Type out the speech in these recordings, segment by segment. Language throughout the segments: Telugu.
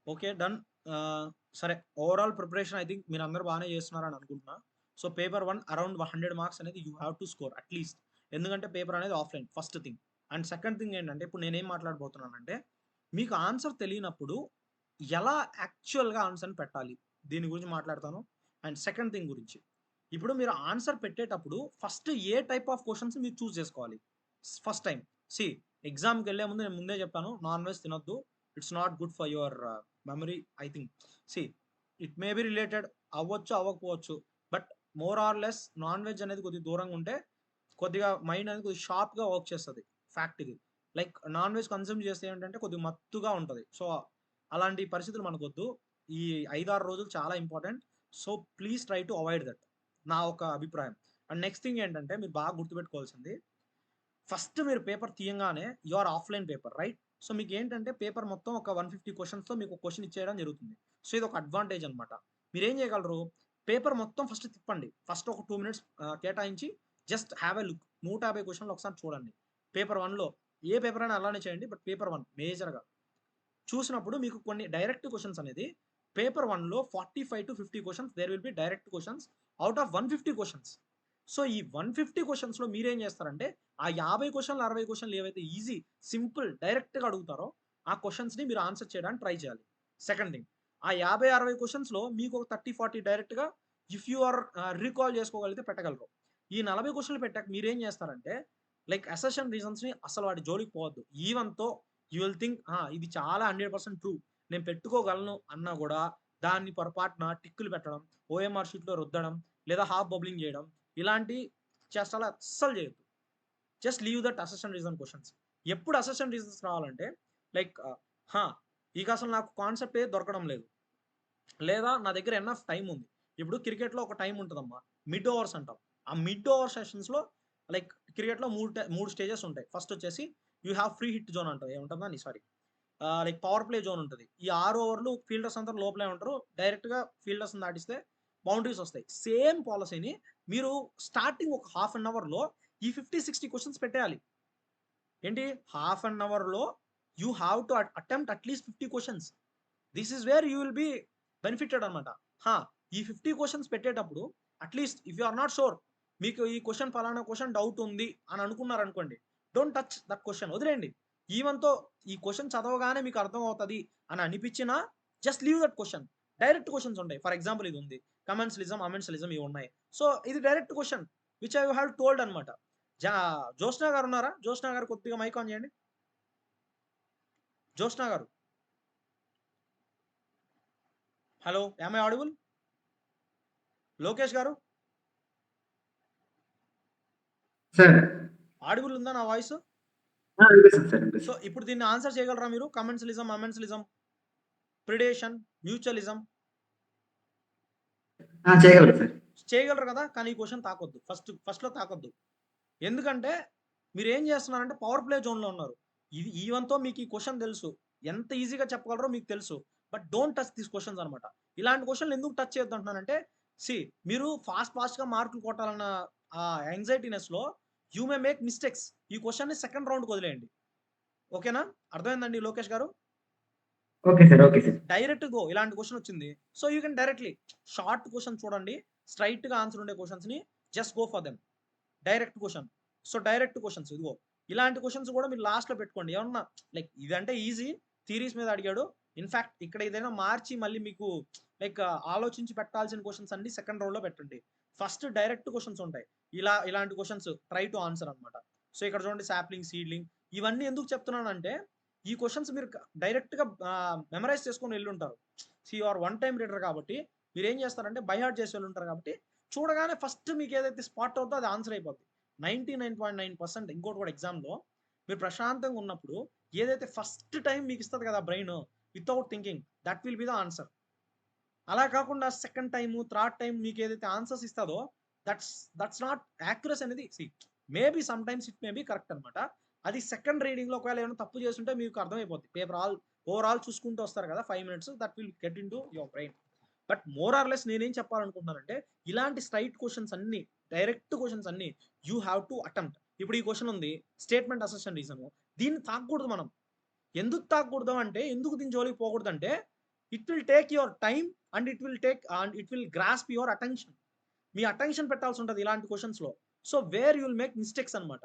ఓకే. డన్. సరే, ఓవరాల్ ప్రిపరేషన్ ఐ థింక్ మీరందరూ బానే చేస్తున్నారని అనుకుంటున్నా. సో, పేపర్ 1 అరౌండ్ 100 మార్క్స్ అనేది you have to score at least. ఎందుకంటే పేపర్ అనేది offline first thing. And second thing ఏంటంటే ఇప్పుడు నేనేం మాట్లాడబోతున్నానంటే, మీకు ఆన్సర్ తెలియనప్పుడు ఎలా యాక్చువల్‌గా ఆన్సర్‌ని పెట్టాలి? దీని గురించి మాట్లాడతాను. అండ్ సెకండ్ థింగ్ గురించి. ఇప్పుడు మీరు ఆన్సర్ పెట్టేటప్పుడు ఫస్ట్ ఏ టైప్ ఆఫ్ క్వెషన్స్ మీరు చూజ్ చేసుకోవాలి. First time. సీ ఎగ్జామ్‌కెళ్ళే ముందు నేను ముందే చెప్పాను. నాన్ వెజ్ తినొద్దు. It's not good for your memory I think. See it may be related అవ్వచ్చు, అవ్వకపోవచ్చు. But more or less non veg అనేది కొద్దిగా దూరంగా ఉంటే కొద్దిగా మైండ్ అనేది కొద్దిగా షార్ప్‌గా వర్క్ చేస్తది. ఫ్యాక్ట్ ఇది. లైక్ నాన్ వెజ్ కన్జ్యూమ్ చేస్తే ఏంటంటే కొద్దిగా మత్తుగా ఉంటది. సో, అలాంటి పరిస్థితులు మనకొద్దు. ఈ 5, 6 రోజులు చాలా important. So, please try to avoid that. నా ఒక అభిప్రాయం. అండ్ నెక్స్ట్ థింగ్ ఏంటంటే మీరు బాగా గుర్తుపెట్టుకోవాల్సింది ఫస్ట్ మీరు పేపర్ తీయంగానే you are offline paper right? So, మీకేంటంటే పేపర్ మొత్తం ఒక 150 క్వెషన్స్‌తో మీకు ఒక క్వెషన్ ఇచ్చేయడం జరుగుతుంది. సో, ఇదొక అడ్వాంటేజ్ అనమాట. మీరేం చేయగలరు, పేపర్ మొత్తం ఫస్ట్ తిప్పండి. ఫస్ట్ ఒక 2 మినిట్స్ కేటాయించి జస్ట్ హావ్ ఎ లుక్. 150 క్వెషన్‌లు ఒకసారి చూడండి. పేపర్ 1లో ఏ పేపర్ అయినా అలానే చేయండి. బట్ పేపర్ 1 మేజర్‌గా చూసినప్పుడు మీకు కొన్ని డైరెక్ట్ క్వెషన్స్ అనేది పేపర్ 1లో 45-50 questions there will be direct questions out of 150 questions. So, ఈ 150 క్వెషన్స్‌లో మీరేం చేస్తారంటే, ఆ 50 క్వెషన్‌లు, 60 క్వెషన్‌లు ఏవైతే ఈజీ, సింపుల్, డైరెక్ట్‌గా అడుగుతారో, ఆ క్వెషన్స్‌ని మీరు ఆన్సర్ చేయడానికి ట్రై చేయాలి. సెకండ్ థింగ్, ఆ 50, 60 క్వెషన్స్‌లో మీకు ఒక 30, 40 డైరెక్ట్‌గా ఇఫ్ యూ ఆర్ రీకాల్ చేసుకోగలిగితే పెట్టగలరు. ఈ 40 క్వెషన్‌లు పెట్టాక మీరేం చేస్తారంటే, లైక్ అసర్షన్ రీజన్స్‌ని అసలు వాటి జోలికి పోవద్దు. ఈవెన్‌తో యూ విల్ థింక్ ఇది చాలా 100% ట్రూ. నేను పెట్టుకోగలను అన్నా గూడా, దాన్ని పొరపాటున టిక్కులు పెట్టడం, ఓఎంఆర్ షీట్‌లో రుద్దడం, లేదా హాఫ్ బబ్లింగ్ చేయడం ఇలాంటి చేష్టాలు అస్సలు చేయొద్దు. Just leave that assertion reason questions. ఎప్పుడు అసెషన్ రీజన్స్ రావాలంటే లైక్ హా! ఇక అసలు నాకు కాన్సెప్టే దొరకడం లేదు. లేదా నా దగ్గర ఎనఫ్ టైమ్ ఉంది. ఇప్పుడు క్రికెట్‌లో ఒక టైమ్ ఉంటదమ్మా. మిడ్ ఓవర్స్ అంటాం. ఆ మిడ్ ఓవర్ సెషన్స్‌లో లైక్ క్రికెట్‌లో 3 స్టేజెస్ ఉంటాయి. ఫస్ట్ వచ్చేసి you have free hit zone అంటారు. ఏముంటది దాన్ని sorry. Like power play zone ఉంటది. ఈ 6 ఓవర్‌లు ఫీల్డర్స్ అందరూ లోపలే ఉంటారు. డైరెక్ట్‌గా ఫీల్డర్స్‌ని దాటిస్తే బౌండరీస్ వస్తాయి. సేమ్ పాలిసీని మీరు స్టార్టింగ్ ఒక హాఫ్ అన్ అవర్‌లో ఈ 50, 60 క్వెషన్స్ పెట్టేయాలి. ఏంటి హాఫ్ అన్ అవర్‌లో you have to attempt at least 50 questions. This is where you will be benefited అనమాట. హా! ఈ 50 క్వెషన్స్ పెట్టేటప్పుడు at least if you are not sure మీకు ఈ క్వెషన్ పలానా క్వెషన్ డౌట్ ఉంది అని అనుకున్నారనుకోండి. డోంట్ టచ్ దట్ క్వెషన్ వదిలేయండి. ఈవెన్‌తో ఈ క్వెషన్ చదవగానే మీకు అర్థమవుతది అని అనిపించినా just leave that question. Direct questions ఉంటాయి. ఫర్ ఎగ్జాంపుల్ ఇది ఉంది. కమెన్షలిజం, అమెన్షలిజం ఇవి ఉన్నాయి. సో, ఇది direct question which I have told అనమాట. జా జోష్న గారు ఉన్నారా? జోష్న గారు కొద్దిగా మైక్ ఆన్ చేయండి. జోష్న గారు. Hello! Am I audible? Lokesh garu sir audible ఉందా నా వాయిస్? వినిపిస్తుంది సార్ సో, వినిపిస్తుంది. ఇప్పుడు దీన్ని ఆన్సర్ చేయగలరా మీరు? కమెన్షలిజం, అమెన్షలిజం, ప్రిడేషన్, మ్యూచువలిజం చేయగలరు సార్. చేయగలరు కదా! కానీ ఈ క్వెషన్ తాకొద్దు. ఫస్ట్‌లో తాకొద్దు. ఎందుకంటే మీరేం చేస్తున్నారంటే పవర్ ప్లే జోన్‌లో ఉన్నారు. ఇది ఈవెన్‌తో మీకు ఈ క్వెషన్ తెలుసు. ఎంత ఈజీగా చెప్పగలరో మీకు తెలుసు. But don't touch these questions అన్నమాట. ఇలాంటి క్వెషన్‌లు ఎందుకు టచ్ చేయొద్దు అంటున్నానంటే, మీరు ఫాస్ట్‌గా మార్కులు కొట్టాలన్న యాంక్సైటీనెస్‌లో యూ మే మేక్ మిస్టేక్స్. ఈ క్వెషన్‌ని సెకండ్ రౌండ్‌కి వదిలేయండి. ఓకేనా? అర్థమైందండి లోకేష్ గారు? Okay sir. Okay sir. Direct go ఇలాంటి క్వెషన్ వచ్చింది. సో, యూ కెన్ డైరెక్ట్‌లీ షార్ట్ క్వెషన్ చూడండి. స్ట్రెయిట్‌గా ఆన్సర్ ఉండే క్వెషన్స్‌ని just go for them. Direct question. So, direct questions ఇదిగో. ఇలాంటి క్వెషన్స్ కూడా మీరు లాస్ట్‌లో పెట్టుకోండి. ఏమన్నా లైక్ ఇదంటే ఈజీ. థియరీస్ మీద అడిగాడు. ఇన్‌ఫాక్ట్ ఇక్కడ ఏదైనా మార్చి మళ్ళీ మీకు లైక్ ఆలోచించి పెట్టాల్సిన క్వెషన్స్ అన్నీ సెకండ్ రౌండ్‌లో పెట్టండి. ఫస్ట్ డైరెక్ట్ క్వెషన్స్ ఉంటాయి. ఇలాంటి క్వెషన్స్ ట్రై టు ఆన్సర్ అన్నమాట. సో, ఇక్కడ చూడండి సాప్లింగ్, సీడ్లింగ్ ఇవన్నీ ఎందుకు చెప్తున్నానంటే ఈ క్వెషన్స్ మీరు డైరెక్ట్‌గా మెమరైజ్ చేసుకొని ఎళ్ళుంటారు. You are one time reader కాబట్టి మీరేం చేస్తారంటే బై హార్ట్ చేసి వెళ్ళుంటారు కాబట్టి చూడగానే ఫస్ట్ మీకు ఏదైతే స్పాట్ అవుద్దో అది ఆన్సర్ అయిపోద్ది. 99.9% ఇంకోటి కూడా ఎగ్జామ్‌లో మీరు ప్రశాంతంగా ఉన్నప్పుడు ఏదైతే ఫస్ట్ టైమ్ మీకు ఇస్తది కదా brain without thinking that will be the answer. అలా కాకుండా సెకండ్ టైమ్, థర్డ్ టైమ్ మీకు ఏదైతే ఆన్సర్స్ ఇస్తదో దట్స్ దట్స్ నాట్ యాక్యురసీ అనేది maybe sometimes it may be correct అన్నమాట. అది సెకండ్ రీడింగ్‌లో ఒకవేళ ఏమైనా తప్పు చేసుంటే మీకు అర్థమైపోద్ది. పేపర్ ఓవరాల్ చూసుకుంటూ వస్తారు కదా! 5 minutes that will get into your brain. But more or less నేనేం చెప్పాలనుకుంటున్నానంటే ఇలాంటి స్ట్రెయిట్ క్వెషన్స్ అన్నీ, డైరెక్ట్ క్వెషన్స్ అన్నీ యూ హావ్ టు అటెంప్ట్. ఇప్పుడు ఈ క్వెషన్ ఉంది. Statement assertion reason. దీన్ని తాకకూడదు మనం. ఎందుకు తాకకూడదు అంటే, ఎందుకు దీని జోలికి పోకూడదంటే, it will take your time and it will grasp your attention. మీ అటెన్షన్ పెట్టాల్సి ఉంటుంది ఇలాంటి క్వశ్చన్స్లో. So where you will make mistakes అనమాట.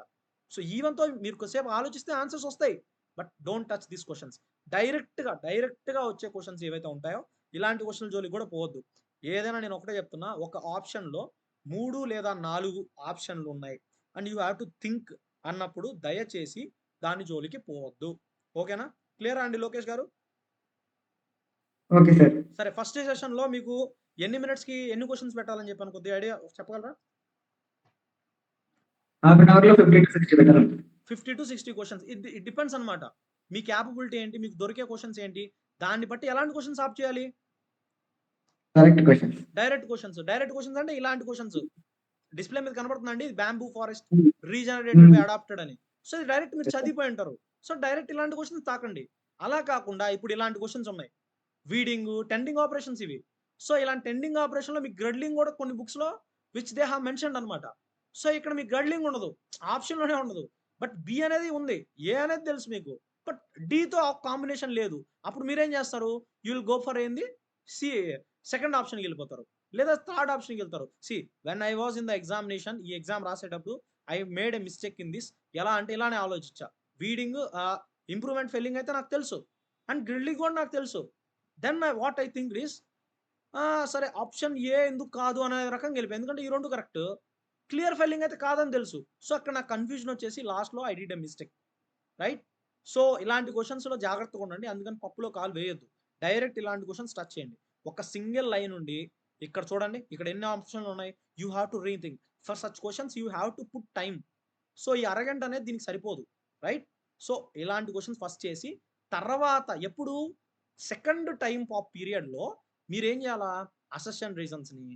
సో ఈవెన్తో మీరు కొద్దిసేపు ఆలోచిస్తే ఆన్సర్స్ వస్తాయి, but don't touch these questions. డైరెక్ట్గా వచ్చే క్వశ్చన్స్ ఏవైతే ఉంటాయో ఇలాంటి క్వశ్చన్ జోలికి కూడా పోవద్దు. ఏదైనా నేను ఒకటే చెప్తున్నా, ఒక ఆప్షన్లో 3 లేదా 4 ఆప్షన్లు ఉన్నాయి and you have to think అన్నప్పుడు దయచేసి దాని జోలికి పోవద్దు. ఓకేనా? క్లియరా అండి లోకేష్ గారు? Okay sir. సరే, ఫస్ట్ సెషన్లో మీకు ఎన్ని మినిట్స్కి ఎన్ని క్వశ్చన్స్ పెట్టాలని చెప్పాను, కొద్దిగా ఐడియా చెప్పగలరా? హాఫ్ అన్ అవర్లో 50 to 60 పెట్టాలి. 50 to 60 క్వశ్చన్స్. ఇట్ డిపెండ్స్ అనమాట. మీ క్యాపబిలిటీ ఏంటి, మీకు దొరికే క్వశ్చన్స్ ఏంటి, దాన్ని బట్టి ఎలాంటి క్వశ్చన్స్ ఆప్ చేయాలి. Direct questions. డైరెక్ట్ క్వశ్చన్స్ అంటే ఇలాంటి క్వశ్చన్స్ డిస్ప్లే మీద కనబడుతుందండి, bamboo forest regenerated by adapted అని. సో ఇది డైరెక్ట్ మీరు చదివిపోయి ఉంటారు. సో డైరెక్ట్ ఇలాంటి క్వశ్చన్స్ తాకండి. అలా కాకుండా ఇప్పుడు ఇలాంటి క్వశ్చన్స్ ఉన్నాయి, వీడింగ్, టెండింగ్ ఆపరేషన్స్ ఇవి. సో ఇలాంటి టెండింగ్ ఆపరేషన్లో మీకు గ్రెడ్లింగ్ కూడా కొన్ని బుక్స్లో విచ్ దే హావ్ మెన్షన్డ్ అనమాట. సో ఇక్కడ మీకు గ్రెడ్లింగ్ ఉండదు, ఆప్షన్లోనే ఉండదు. బట్ బి అనేది ఉంది, ఏ అనేది తెలుసు మీకు, బట్ డితో కాంబినేషన్ లేదు. అప్పుడు మీరేం చేస్తారు, యూ విల్ గో ఫర్ ఏంది, సి సెకండ్ ఆప్షన్కి వెళ్ళిపోతారు, లేదా థర్డ్ ఆప్షన్కి వెళ్తారు. See when I was in the examination, ఈ ఎగ్జామ్ రాసేటప్పుడు I made a mistake in this. ఎలా అంటే ఇలానే ఆలోచించా, వీడింగ్ ఇంప్రూవ్మెంట్ ఫెయిలింగ్ అయితే నాకు తెలుసు అండ్ గ్రిడ్లింగ్ కూడా నాకు తెలుసు. Then what I think is సరే ఆప్షన్ ఏ ఎందుకు కాదు అనే రకంగా వెళ్ళిపోయి, ఎందుకంటే ఈ రెండు కరెక్ట్, క్లియర్ ఫెయిలింగ్ అయితే కాదని తెలుసు. సో అక్కడ నాకు కన్ఫ్యూజన్ వచ్చేసి లాస్ట్లో I did a mistake, right? So ఇలాంటి క్వశ్చన్స్లో జాగ్రత్తగా ఉండండి, అందుకని పప్పులో కాలు వేయొద్దు. డైరెక్ట్ ఇలాంటి క్వశ్చన్స్ టచ్ చేయండి. ఒక సింగిల్ లైన్ ఉండి ఇక్కడ చూడండి, ఇక్కడ ఎన్ని ఆప్షన్లు ఉన్నాయి, you have to rethink. For such questions you have to put time. So ఈ అరగంట అనేది దీనికి సరిపోదు, రైట్? సో ఇలాంటి క్వశ్చన్స్ ఫస్ట్ చేసి తర్వాత ఎప్పుడు సెకండ్ టైం ఆఫ్ పీరియడ్లో మీరేం చేయాలా, అసెషన్ రీజన్స్ని,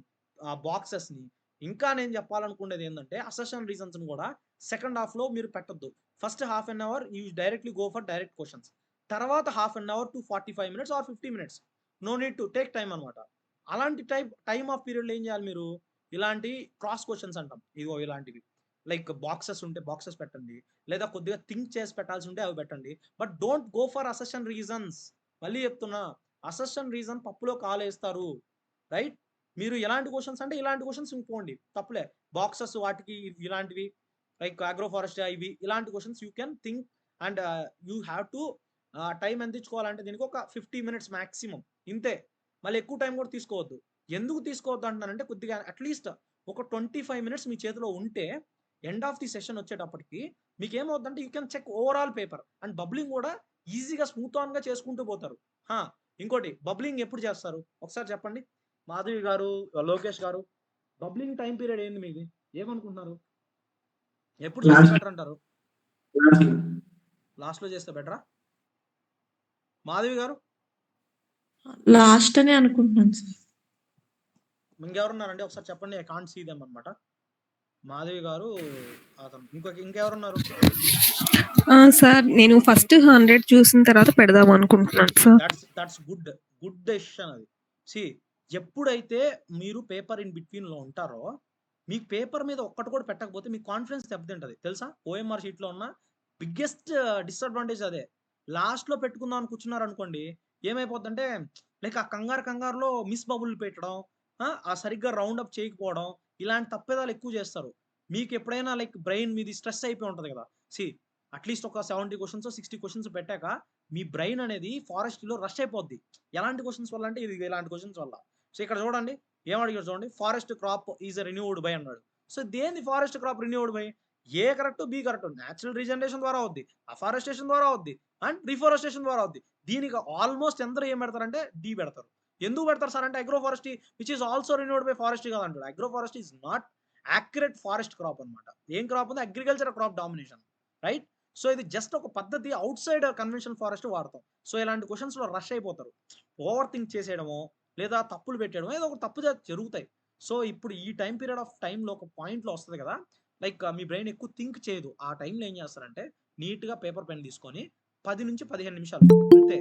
బాక్సెస్ని, ఇంకా నేను చెప్పాలనుకునేది ఏంటంటే అసెషన్ రీజన్స్ని కూడా సెకండ్ హాఫ్లో మీరు పెట్టద్దు. First half an hour you directly go for direct questions, తర్వాత half an hour to 45 minutes or 50 minutes, no need to take time అనమాట. అలాంటి టైమ్ ఆఫ్ పీరియడ్లో ఏం చేయాలి మీరు, ఇలాంటి క్రాస్ క్వశ్చన్స్ అంటాం, ఇగో ఇలాంటివి లైక్ బాక్సెస్ ఉంటే బాక్సెస్ పెట్టండి, లేదా కొద్దిగా థింక్ చేసి పెట్టాల్సి ఉంటే అవి పెట్టండి. But don't go for assertion reasons. మళ్ళీ చెప్తున్నా, అసెషన్ రీజన్ పప్పులో కాలేస్తారు, రైట్? మీరు ఎలాంటి క్వశ్చన్స్ అంటే ఇలాంటి క్వశ్చన్స్ ఇంకోండి, తప్పులే. బాక్సెస్ వాటికి ఇలాంటివి లైక్ అగ్రో ఫారెస్ట్ ఇవి ఇలాంటి questions you can think and you have to time ఎంత ఇచ్చుకోవాలంటే దీనికి ఒక 50 minutes మ్యాక్సిమం, ఇంతే. మళ్ళీ ఎక్కువ టైం కూడా తీసుకోవద్దు. ఎందుకు తీసుకోవద్దు అంటున్నానంటే కొద్దిగా అట్లీస్ట్ ఒక 25 minutes మీ చేతిలో ఉంటే ఎండ్ ఆఫ్ ది సెషన్ వచ్చేటప్పటికి మీకు ఏమవుతుందంటే you can check overall paper and bubbling కూడా ఈజీగా స్మూత్ ఆన్గా చేసుకుంటూ పోతారు. ఇంకోటి, బబ్లింగ్ ఎప్పుడు చేస్తారు ఒకసారి చెప్పండి మాధవి గారు, లోకేష్ గారు, బబ్లింగ్ టైం పీరియడ్ ఏంది మీది, ఏమనుకుంటున్నారు? ఎప్పుడు చేస్తే బెటర్ అంటారు? లాస్ట్లో చేస్తే బెటరా? మాధవి గారు లాస్ట్ అని అనుకుంటున్నాను సార్. ఇంకెవరున్నారండి ఒకసారి చెప్పండి, ఐ కాంట్ సీ దెమ్ అనమాట. మాధవి గారు, అతను ఇంకెవరున్నారు? సార్ నేను ఫస్ట్ 100 చూసిన తర్వాత పెడదాం అనుకుంటున్నాను సార్. దట్స్ గుడ్ డెసిషన్ అది. సి ఎప్పుడైతే మీరు పేపర్ ఇన్ బిట్వీన్లో ఉంటారో మీకు పేపర్ మీద ఒక్కటి కూడా పెట్టకపోతే మీ కాన్ఫిడెన్స్ దెబ్బతింటది తెలుసా. ఓఎంఆర్ షీట్లో ఉన్న బిగ్గెస్ట్ డిసడ్వాంటేజ్ అదే. లాస్ట్లో పెట్టుకుందాం అని కూర్చున్నారు అనుకోండి, ఏమైపోతుందంటే లైక్ ఆ కంగారులో మిస్ బబుల్ పెట్టడం, ఆ సరిగ్గా రౌండ్ అప్ చేయకపోవడం, ఇలాంటి తప్పేదాలు ఎక్కువ చేస్తారు. మీకు ఎప్పుడైనా లైక్ బ్రెయిన్ మీది స్ట్రెస్ అయిపోయి ఉంటుంది కదా. సి అట్లీస్ట్ ఒక 70 క్వశ్చన్స్ 60 క్వశ్చన్స్ పెట్టాక మీ బ్రెయిన్ అనేది ఫారెస్ట్లో రష్ అయిపోద్ది. ఎలాంటి క్వశ్చన్స్ వల్ల అంటే ఇది ఇలాంటి క్వశ్చన్స్ వల్ల. సో ఇక్కడ చూడండి ఏమడిగారు చూడండి, forest crop is renewed by అన్నాడు. సో దేని forest crop renewed by, A correct B correct, natural regeneration ద్వారా అవుద్ది, అఫారెస్టేషన్ ద్వారా అవుద్ది అండ్ రిఫారెస్టేషన్ ద్వారా అవుద్ది. దీనికి ఆల్మోస్ట్ ఎందరూ ఏం పెడతారంటే డి పెడతారు. ఎందుకు పెడతారు సార్ అంటే agro forestry which is also renewed by forestry కదా అంటాడు. Agro forestry is not accurate forest crop అనమాట. ఏం క్రాప్ ఉంది, agriculture crop domination, right? So ఇది జస్ట్ ఒక పద్ధతి, అవుట్ సైడ్ కన్వెన్షనల్ ఫారెస్ట్ వాడతాం. సో ఇలాంటి క్వశ్చన్స్లో రష్ అయిపోతారు, ఓవర్ థింక్ చేసేయడమో లేదా తప్పులు పెట్టడమో ఏదో ఒక తప్పు జరుగుతాయి. సో ఇప్పుడు ఈ టైం పీరియడ్ ఆఫ్ టైంలో ఒక పాయింట్లో వస్తుంది కదా, లైక్ మీ బ్రెయిన్ ఎక్కువ థింక్ చేయదు. ఆ టైంలో ఏం చేస్తారంటే నీట్గా పేపర్ పెన్ తీసుకొని 10 నుంచి 15 నిమిషాలు అంతే,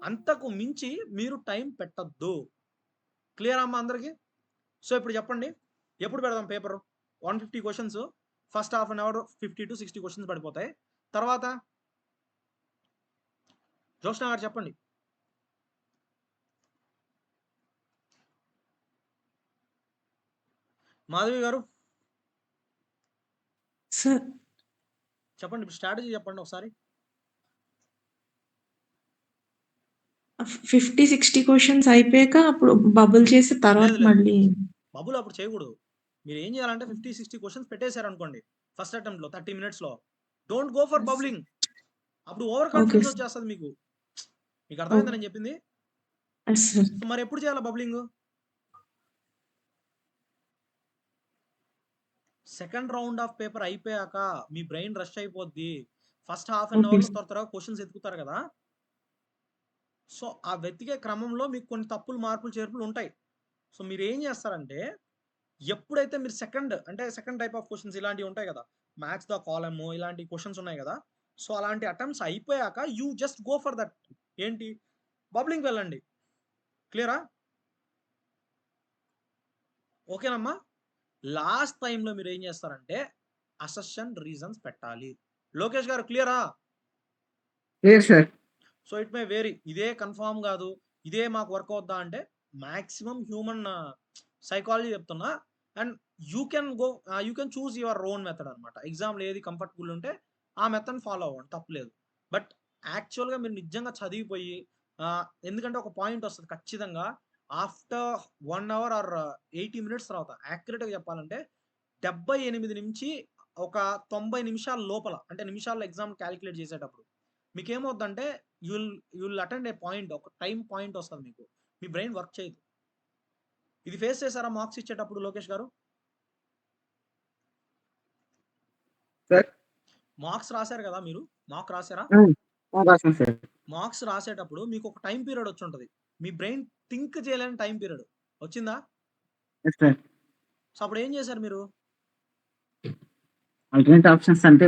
అంతకు మించి మీరు టైం పెట్టద్దు. క్లియర్ అమ్మా అందరికి? సో ఇప్పుడు చెప్పండి ఎప్పుడు పెడదాం paper? 150 questions, first half an hour 50 to 60 questions పడిపోతాయి. తర్వాత జోష్నా గారు చెప్పండి. మాధవి గారు సార్ చెప్పండి, ఇప్పుడు స్ట్రాటజీ చెప్పండి ఒకసారి. 50-60 క్వశ్చన్స్ అయిపోయాక అప్పుడు బబుల్ చేసి తర్వాత లేదు లేదు, మళ్ళీ బబుల్ అప్పుడు చేయకూడదు. మీరు ఏం చేయాలంటే 50-60 క్వశ్చన్స్ పెట్టేశారు అనుకోండి ఫస్ట్ అటెంప్ట్ లో 30 minutes లో. Don't go for bubbling. అప్పుడు ఓవర్ ఓకే కాన్ఫిడెన్స్ సార్. వచ్చేస్తుంది మీకు. మీకు అర్థమైందా నేను చెప్పింది? సార్ సో మరి ఎప్పుడు చేయాలి bubbling? Second round of paper అయిపోయాక మీ బ్రెయిన్ రష్ అయిపోద్ది. First half an okay hour లో సార్. త్వర క్వశ్చన్స్ ఎత్తుకుతారు కదా, సో ఆ వెతికే క్రమంలో మీకు కొన్ని తప్పులు మార్పులు చేర్పులు ఉంటాయి. సో మీరు ఏం చేస్తారంటే, ఎప్పుడైతే మీరు సెకండ్ టైప్ ఆఫ్ క్వశ్చన్స్ ఇలాంటివి ఉంటాయి కదా, మ్యాచ్ ద కాలమ్ ఇలాంటి క్వశ్చన్స్ ఉన్నాయి కదా, సో అలాంటి అటెంప్ట్స్ అయిపోయాక you just go for that. ఏంటి? బబ్లింగ్ వెళ్ళండి. క్లియరా? ఓకేనమ్మా. లాస్ట్ టైంలో మీరు ఏం చేస్తారంటే అసెషన్ రీజన్స్ పెట్టాలి. లోకేష్ గారు క్లియరా? Clear sir. So it may vary. ఇదే కన్ఫామ్ కాదు, ఇదే మాకు వర్క్ అవుద్దా అంటే మాక్సిమం హ్యూమన్ సైకాలజీ చెప్తున్నా. And you can choose your own method అనమాట. ఎగ్జామ్లో ఏది కంఫర్టబుల్ ఉంటే ఆ మెథడ్ ఫాలో అవ్వండి, తప్పలేదు. బట్ యాక్చువల్గా మీరు నిజంగా చదివిపోయి ఎందుకంటే ఒక పాయింట్ వస్తుంది ఖచ్చితంగా ఆఫ్టర్ 1 hour ఆర్ 80 minutes తర్వాత. యాక్యురేట్గా చెప్పాలంటే 78 నుంచి ఒక 90 నిమిషాల లోపల, అంటే నిమిషాల్లో ఎగ్జామ్ క్యాలిక్యులేట్ చేసేటప్పుడు మీకేమవుద్దంటే యుల్ అటెండ్ ఏ పాయింట్, ఒక టైం పాయింట్ వస్తుంది మీకు, మీ బ్రెయిన్ వర్క్ చేయదు. ఇది ఫేస్ చేశారా మార్క్స్ ఇచ్చేటప్పుడు లోకేష్ గారు? సార్. మార్క్స్ రాశారు కదా మీరు, మార్క్ రాశారా? రాసాను సార్. మార్క్స్ రాసేటప్పుడు మీకు ఒక టైం పీరియడ్ వచ్చి ఉంటుంది, మీ బ్రెయిన్ థింక్ చేయలేని టైం పీరియడ్ వచ్చిందా? Yes sir. సో అప్పుడు ఏం చేశారు మీరు? ఆల్టర్నేట్ ఆప్షన్స్ అంటే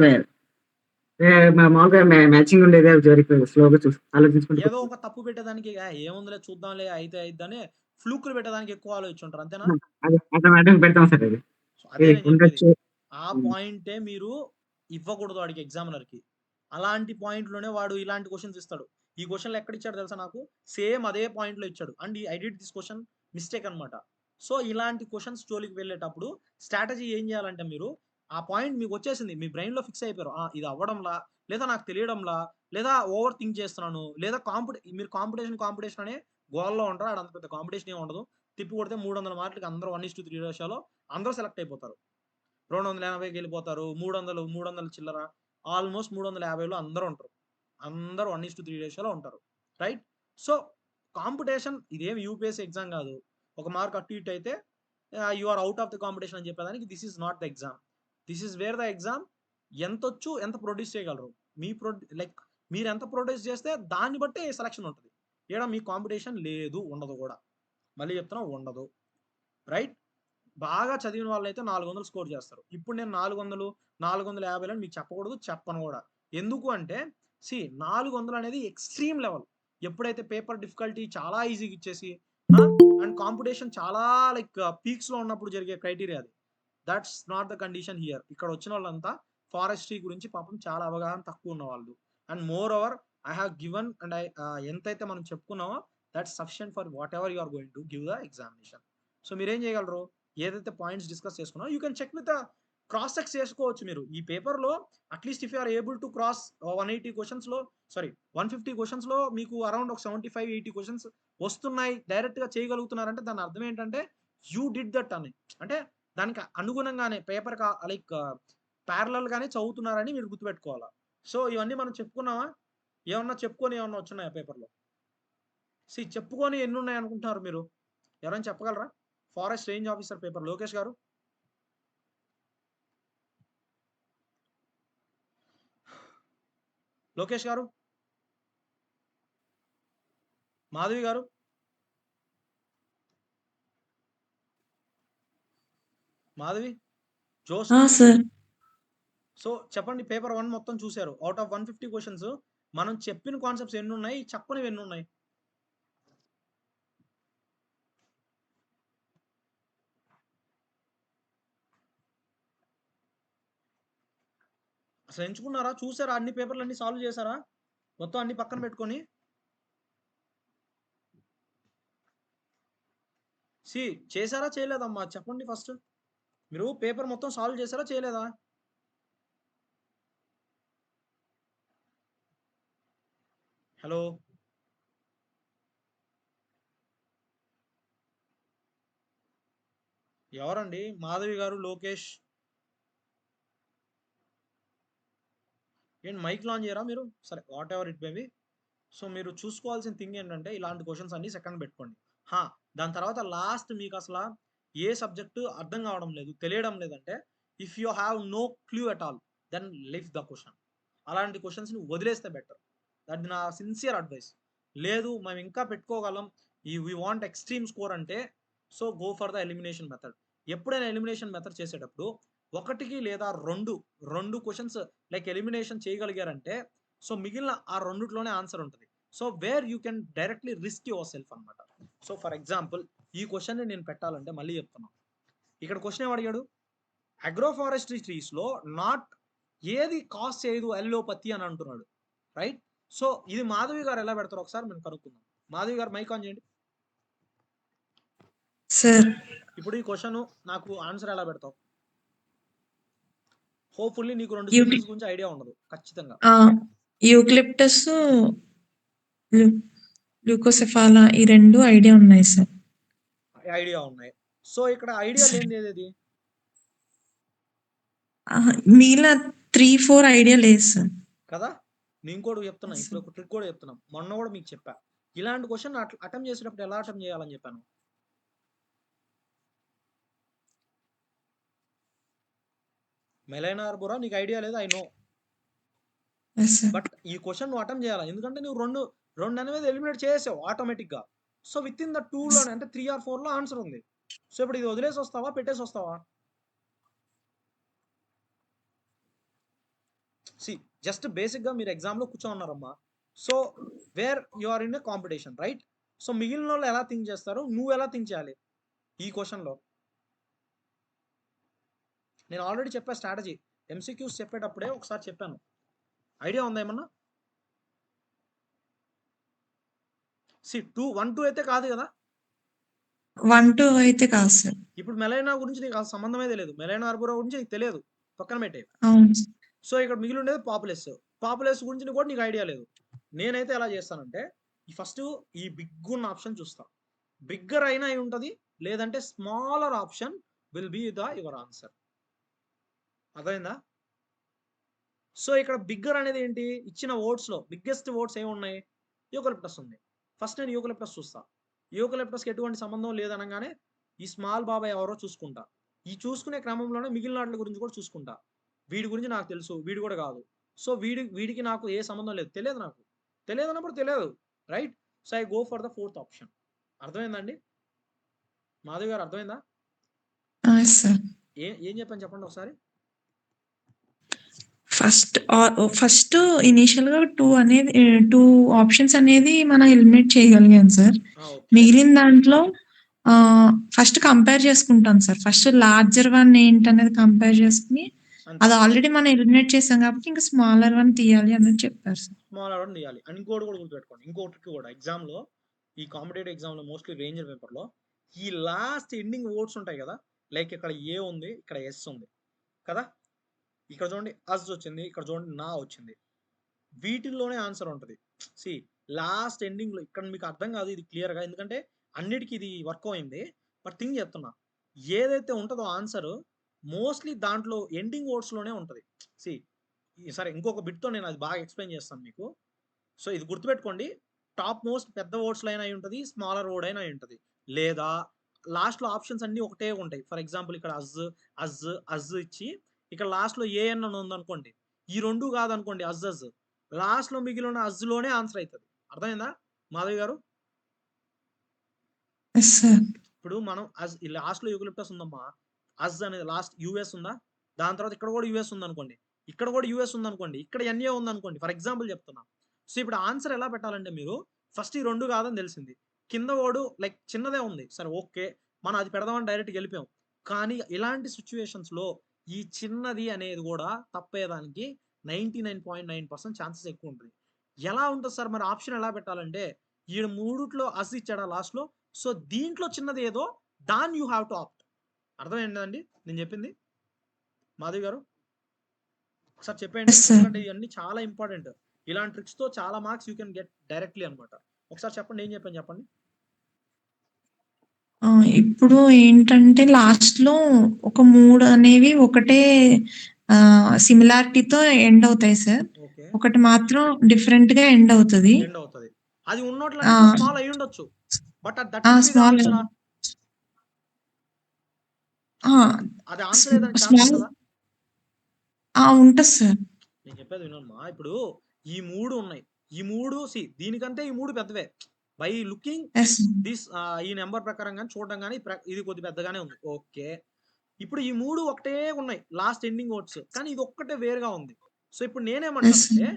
మామూలుగా మ్యాచింగ్ ఉండేది అవి జరిగిపోయింది. స్లోగా చూసి ఆలోచించుకుంటూ ఏదో ఒక తప్పు పెట్టేదానికి ఏముందిలే చూద్దాంలే అయితే అయిద్దని ఫ్లూకులు పెట్టేదానికి ఎక్కువ ఆలోచించుంటారు, అంతేనా? అది ఆటోమేటిక్ పెడతాం సార్. అది సో అదే నేను చెప్పేది, ఉండొచ్చు. ఆ పాయింటే మీరు ఇవ్వకూడదు వాడికి, ఎగ్జామినర్కి. అలాంటి పాయింట్లోనే వాడు ఇలాంటి క్వశ్చన్స్ ఇస్తాడు. ఈ క్వశ్చన్లు ఎక్కడ ఇచ్చాడు తెలుసా నాకు? సేమ్ అదే పాయింట్లో ఇచ్చాడు and I did this question mistake అనమాట. సో ఇలాంటి క్వశ్చన్స్ జోలికి వెళ్ళేటప్పుడు స్ట్రాటజీ ఏం చేయాలంటే, మీరు ఆ పాయింట్ మీకు వచ్చేసింది, మీ బ్రెయిన్లో ఫిక్స్ అయిపోయారు, ఇది అవ్వడంలా, లేదా నాకు తెలియడంలా, లేదా ఓవర్ థింక్ చేస్తున్నాను, లేదా మీరు కాంపిటీషన్ అనే గోల్లో ఉంటారు. ఆడ అంత పెద్ద కాంపిటీషన్ ఏమి ఉండదు. తిప్పి కొడితే 300 మార్కులకి అందరూ 1:3 రేషియోలో అందరూ సెలెక్ట్ అయిపోతారు. 280కి వెళ్ళిపోతారు. 300 చిల్లర, ఆల్మోస్ట్ 350లో అందరూ ఉంటారు. అందరూ 1:3 రేషియోలో ఉంటారు. రైట్? సో కాంపిటీషన్ ఇదేమి యూపీఎస్సీ ఎగ్జామ్ కాదు. ఒక మార్క్ అటు ఇటు అయితే you are out of the competition అని చెప్పేదానికి this is not the exam. This is where the exam. ఎంతొచ్చు, ఎంత ప్రొడ్యూస్ చేయగలరు, మీరు ఎంత ప్రొడ్యూస్ చేస్తే దాన్ని బట్టి సెలక్షన్ ఉంటుంది. ఇక్కడ మీ కాంపిటీషన్ లేదు, ఉండదు కూడా. మళ్ళీ చెప్తున్నా, ఉండదు. రైట్? బాగా చదివిన వాళ్ళైతే 400 స్కోర్ చేస్తారు. ఇప్పుడు నేను 400, 450 మీకు చెప్పకూడదు, చెప్పను కూడా. ఎందుకు అంటే 400 అనేది ఎక్స్ట్రీమ్ లెవెల్. ఎప్పుడైతే పేపర్ డిఫికల్టీ చాలా ఈజీగా ఇచ్చేసి అండ్ కాంపిటీషన్ చాలా పీక్స్ లో ఉన్నప్పుడు జరిగే క్రైటీరియా అది. That's not the condition here. ఇక్కడ వచ్చిన వాళ్ళంతా ఫారెస్ట్రీ గురించి పాపం చాలా అవగాహన తక్కువ ఉన్న వాళ్ళు. And moreover I have given and ఎంతైతే మనం చెప్పుకున్నామో that's sufficient for whatever you are going to give the examination. So మీరేం చేయగలరు, ఏదైతే పాయింట్స్ డిస్కస్ చేసుకున్నా you can check with cross check చేసుకోవచ్చు మీరు ఈ పేపర్లో. At least if you are able to cross 180 క్వశ్చన్స్లో 150 క్వశ్చన్స్లో మీకు అరౌండ్ ఒక 75-80 క్వశ్చన్స్ వస్తున్నాయి, డైరెక్ట్గా చేయగలుగుతున్నారంటే దాని అర్థం ఏంటంటే యూ డిడ్ దట్ అని, అంటే దానికి అనుగుణంగానే పేపర్ ప్యారలల్ గానే చదువుతున్నారని మీరు గుర్తుపెట్టుకోవాలా. సో ఇవన్నీ మనం చెప్పుకున్నామా? ఏమన్నా చెప్పుకొని ఏమన్నా వచ్చినాయా పేపర్లో? చెప్పుకొని ఎన్ని ఉన్నాయి అనుకుంటున్నారు మీరు? ఎవరైనా చెప్పగలరా? Forest range officer paper Lokesh గారు. లోకేష్ గారు, మాధవి గారు, మాధవి, జోష్. సార్ సో చెప్పండి, పేపర్ 1 మొత్తం చూశారు. అవుట్ ఆఫ్ 150 క్వశ్చన్స్ మనం చెప్పిన కాన్సెప్ట్స్ ఎన్ని ఉన్నాయి, చెప్పనివి ఎన్ని ఉన్నాయి? అసలు ఎంచుకున్నారా? చూసారా? అన్ని పేపర్లు అన్ని సాల్వ్ చేశారా? మొత్తం అన్ని పక్కన పెట్టుకొని చేశారా చేయలేదమ్మా చెప్పండి ఫస్ట్. మీరు పేపర్ మొత్తం సాల్వ్ చేశారా చేయలేదా? హలో ఎవరండి? మాధవి గారు, లోకేష్ ఏంటి మైక్ లాంచ్ చేయరా మీరు? సరే what ever it maybe. So మీరు చూసుకోవాల్సిన థింగ్ ఏంటంటే ఇలాంటి క్వశ్చన్స్ అన్ని సెకండ్ పెట్టుకోండి. దాని తర్వాత లాస్ట్ మీకు అసలు ఏ సబ్జెక్టు అర్థం కావడం లేదు, తెలియడం లేదంటే if you have no clue at all then leave the question. అలాంటి క్వశ్చన్స్ని వదిలేస్తే బెటర్. దట్ నా సిన్సియర్ అడ్వైస్. లేదు మేము ఇంకా పెట్టుకోగలం, ఈ వీ వాంట్ ఎక్స్ట్రీమ్ స్కోర్ అంటే so go for the elimination method. ఎప్పుడైనా ఎలిమినేషన్ మెథడ్ చేసేటప్పుడు ఒకటికి లేదా రెండు క్వశ్చన్స్ లైక్ ఎలిమినేషన్ చేయగలిగారంటే సో మిగిలిన ఆ రెండిట్లోనే ఆన్సర్ ఉంటుంది. So where you can directly risk yourself అనమాట. సో ఫర్ ఎగ్జాంపుల్ ఈ క్వశ్చన్ని నేను పెట్టాలంటే మళ్ళీ చెప్తున్నాను. ఇక్కడ క్వశ్చన్ ఏం అడిగాడు? అగ్రోఫారెస్ట్రీ ట్రీస్లో నాట్ ఏది కాస్ట్ చేయదు అల్లోపతి అని అంటున్నాడు, రైట్? సో ఇది మాధవి గారు ఎలా పెడతారు ఒకసారి మనం కనుక్కుందాం. మాధవి గారు మైక్ ఆన్ చేయండి. సార్ ఇప్పుడు ఈ క్వశ్చన్ నాకు ఆన్సర్ ఎలా పెడతావు? హోప్ఫుల్లీ నీకు 2 యూటి స్పీసీస్ గురించి ఐడియా ఉండదు ఖచ్చితంగా. యూక్లిప్టస్, ల్యూకోసెఫాలా ఈ 2 ఐడియా ఉన్నాయి సార్. ఐడియా ఉన్నాయి. సో ఇక్కడ ఐడియా లేనిది ఏది? మిగిలిన 3-4 ఐడియా లేదు సార్. కదా, నేను కూడా చెప్తున్నా, ఇప్పుడు ఒక ట్రిక్ కూడా చెప్తున్నాం, మొన్న కూడా మీకు చెప్పా. ఇలాంటి క్వశ్చన్ అటెంప్ట్ చేసేటప్పుడు ఎలా అటెంప్ట్ చేయాలని చెప్పాను. మెలైనా ఆర్బోరా నీకు ఐడియా లేదు, ఐ నో. బట్ ఈ క్వశ్చన్ నువ్వు అటెంప్ట్ చేయాలి, ఎందుకంటే నువ్వు రెండు అనేది ఎలిమినేట్ చేసావు ఆటోమేటిక్ గా. సో విత్ ఇన్ ద 2లో అంటే 3 or 4లో ఆన్సర్ ఉంది. సో ఇప్పుడు ఇది వదిలేసి వస్తావా పెట్టేసి వస్తావా? సి జస్ట్ బేసిక్ గా మీరు ఎగ్జామ్ లో కూర్చోన్నారమ్మా. So where you are in a competition, right? So మిగిలిన వాళ్ళు ఎలా థింక్ చేస్తారు, నువ్వు ఎలా థింక్ చేయాలి ఈ క్వశ్చన్ లో? నేను ఆల్రెడీ చెప్పా స్ట్రాటజీ, ఎంసీక్యూస్ చెప్పేటప్పుడే ఒకసారి చెప్పాను. ఐడియా ఉందా ఏమన్నా? సి 1-2 అయితే కాదు కదా, 1-2 అయితే కాదు సార్. ఇప్పుడు మెలైనా గురించి నీకు అసలు సంబంధమే తెలియదు, మెలైనా ఆర్బోరా గురించి నీకు తెలియదు, పక్కన పెట్టే. అవును. సో ఇక్కడ మిగిలి ఉండేది పాపులస్ గురించి కూడా నీకు ఐడియా లేదు. నేనైతే ఎలా చేస్తానంటే ఫస్ట్ ఈ బిగ్ ఉన్న ఆప్షన్ చూస్తా, బిగ్గర్ అయినా అయి ఉంటుంది, లేదంటే smaller option will be your answer. అర్థమైందా? సో ఇక్కడ బిగ్గర్ అనేది ఏంటి, ఇచ్చిన ఓట్స్ లో బిగ్గెస్ట్ ఓట్స్ ఏమున్నాయి? యూకలిప్టస్ ఉంది. ఫస్ట్ నేను యూకలిప్టస్ చూస్తా. యూకలిప్టస్కి ఎటువంటి సంబంధం లేదనగానే ఈ స్మాల్ బాబాయ్ ఎవరో చూసుకుంటా. ఈ చూసుకునే క్రమంలోనే మిగిలిన వాటి గురించి కూడా చూసుకుంటా. వీడి గురించి నాకు తెలుసు, వీడు కూడా కాదు. సో వీడికి నాకు ఏ సంబంధం లేదు, తెలియదు, నాకు తెలియదు అన్నప్పుడు తెలియదు, right? So I go for the 4th option. అర్థమైందండి మాధవి గారు? అర్థమైందా? ఏం చెప్పాను చెప్పండి ఒకసారి. ఫస్ట్ ఇనిషియల్ గా 2 ఆప్షన్స్ అనేది మనం ఎలిమినేట్ చేయగలిగాం సార్. మిగిలిన దాంట్లో ఫస్ట్ కంపేర్ చేసుకుంటాం సార్. ఫస్ట్ లార్జర్ వన్ ఏంటనేది కంపేర్ చేసుకుని అది ఆల్రెడీ మనం ఎలిమినేట్ చేసాం కాబట్టి ఇంకా స్మాలర్ వన్ తీయాలి అని చెప్పారు సార్. స్మాలర్ వన్ తీయాలి. ఇంకోటి కూడా గుర్తుపెట్టుకోండి, ఇంకోటికి కూడా ఎగ్జామ్ లో, ఈ కాంపిటేటివ్ ఎగ్జామ్ లో మోస్ట్లీ రేంజర్ పేపర్ లో ఈ లాస్ట్ ఎండింగ్ ఓట్స్ ఉంటాయి కదా, లైక్ ఇక్కడ ఏ ఉంది, ఇక్కడ ఎస్ ఉంది కదా, ఇక్కడ చూడండి అజ్ వచ్చింది, ఇక్కడ చూడండి నా వచ్చింది, వీటిల్లోనే ఆన్సర్ ఉంటుంది. సి లాస్ట్ ఎండింగ్ లో ఇక్కడ మీకు అర్థం కాదు ఇది క్లియర్ గా, ఎందుకంటే అన్నిటికీ ఇది వర్క్ అయింది. బట్ థింగ్ చెప్తున్నా, ఏదైతే ఉంటుందో ఆన్సర్ మోస్ట్లీ దాంట్లో ఎండింగ్ ఓట్స్ లోనే ఉంటుంది. సి సరే ఇంకొక బిట్తో నేను అది బాగా ఎక్స్ప్లెయిన్ చేస్తాను మీకు. సో ఇది గుర్తుపెట్టుకోండి, టాప్ మోస్ట్ పెద్ద ఓట్స్ అయినా అయి ఉంటుంది, స్మాలర్ ఓడ్ అయినా అయి ఉంటుంది, లేదా లాస్ట్లో ఆప్షన్స్ అన్ని ఒకటే ఉంటాయి. ఫర్ ఎగ్జాంపుల్ ఇక్కడ అజ్ ఇచ్చి ఇక్కడ లాస్ట్లో ఏఎన్ అని ఉందనుకోండి, ఈ 2 కాదనుకోండి అజ్ లాస్ట్లో మిగిలిన అజ్లోనే ఆన్సర్ అవుతుంది. అర్థమైందా మాధవి గారు? ఇప్పుడు మనం అజ్ లాస్ట్లో యూకలిప్టస్ ఉందమ్మా, అజ్ అనేది లాస్ట్ యూఎస్ ఉందా, దాని తర్వాత ఇక్కడ కూడా యూఎస్ ఉందనుకోండి, ఇక్కడ కూడా యూఎస్ ఉందనుకోండి, ఇక్కడ ఎన్ఏ ఉందనుకోండి, ఫర్ ఎగ్జాంపుల్ చెప్తున్నా. సో ఇప్పుడు ఆన్సర్ ఎలా పెట్టాలంటే మీరు ఫస్ట్ ఈ 2 కాదని తెలిసింది, కింద ఓడు లైక్ చిన్నదే ఉంది, సరే ఓకే మనం అది పెడదామని డైరెక్ట్గా వెళ్ళిపోయాం. కానీ ఇలాంటి సిచ్యువేషన్స్లో ఈ చిన్నది అనేది కూడా తప్పేదానికి 99.9% ఛాన్సెస్ ఎక్కువ ఉంటుంది. ఎలా ఉంటుంది సార్ మరి ఆప్షన్ ఎలా పెట్టాలంటే, ఈ 3లో అస్ ఇచ్చాడా లాస్ట్లో, సో దీంట్లో చిన్నది ఏదో దాన్ని యూ హ్యావ్ టు ఆప్ట్. అర్థమైందండి నేను చెప్పింది? మాధవి గారు ఒకసారి చెప్పేయండి. Yes, sir. ఎందుకంటే ఇవన్నీ చాలా ఇంపార్టెంట్. ఇలాంటి ట్రిక్స్‌తో చాలా marks you can get directly అన్నమాట. ఒకసారి చెప్పండి ఏం చెప్పాను చెప్పండి? ఇప్పుడు ఏంటంటే లాస్ట్‌లో ఒక 3 అనేవి ఒకటే సిమిలారిటీతో ఎండ్ అవుతాయి సార్. ఓకే. ఒకటి మాత్రం డిఫరెంట్‌గా ఎండ్ అవుతది. ఎండ్ అవుతది. అది ఉన్నోట్ల ఆ! అన్నిట్లో స్మాల్ అయ్యుండొచ్చు. But that will be the small ఆన్సరా? ఆ! అది ఆన్సర్ ఏదని ఛాన్స్ స్మాల్ ఉంటదా? ఉంటది సార్. నేను చెప్పేది వినమ్మా. ఇప్పుడు ఈ 3 ఉన్నాయి. ఈ 3 దీనికంటే ఈ 3 పెద్దవే. By looking yes. దిస్ ఈ నంబర్ ప్రకారం గాని చూడడం గాని ఇది కొద్దిగా పెద్దగానే ఉంది. ఓకే. ఇప్పుడు ఈ 3 ఒకటే ఉన్నాయి. Last ending words. కానీ ఇది ఒక్కటే వేరుగా ఉంది. సో ఇప్పుడు యెస్. నేనేమంటానంటే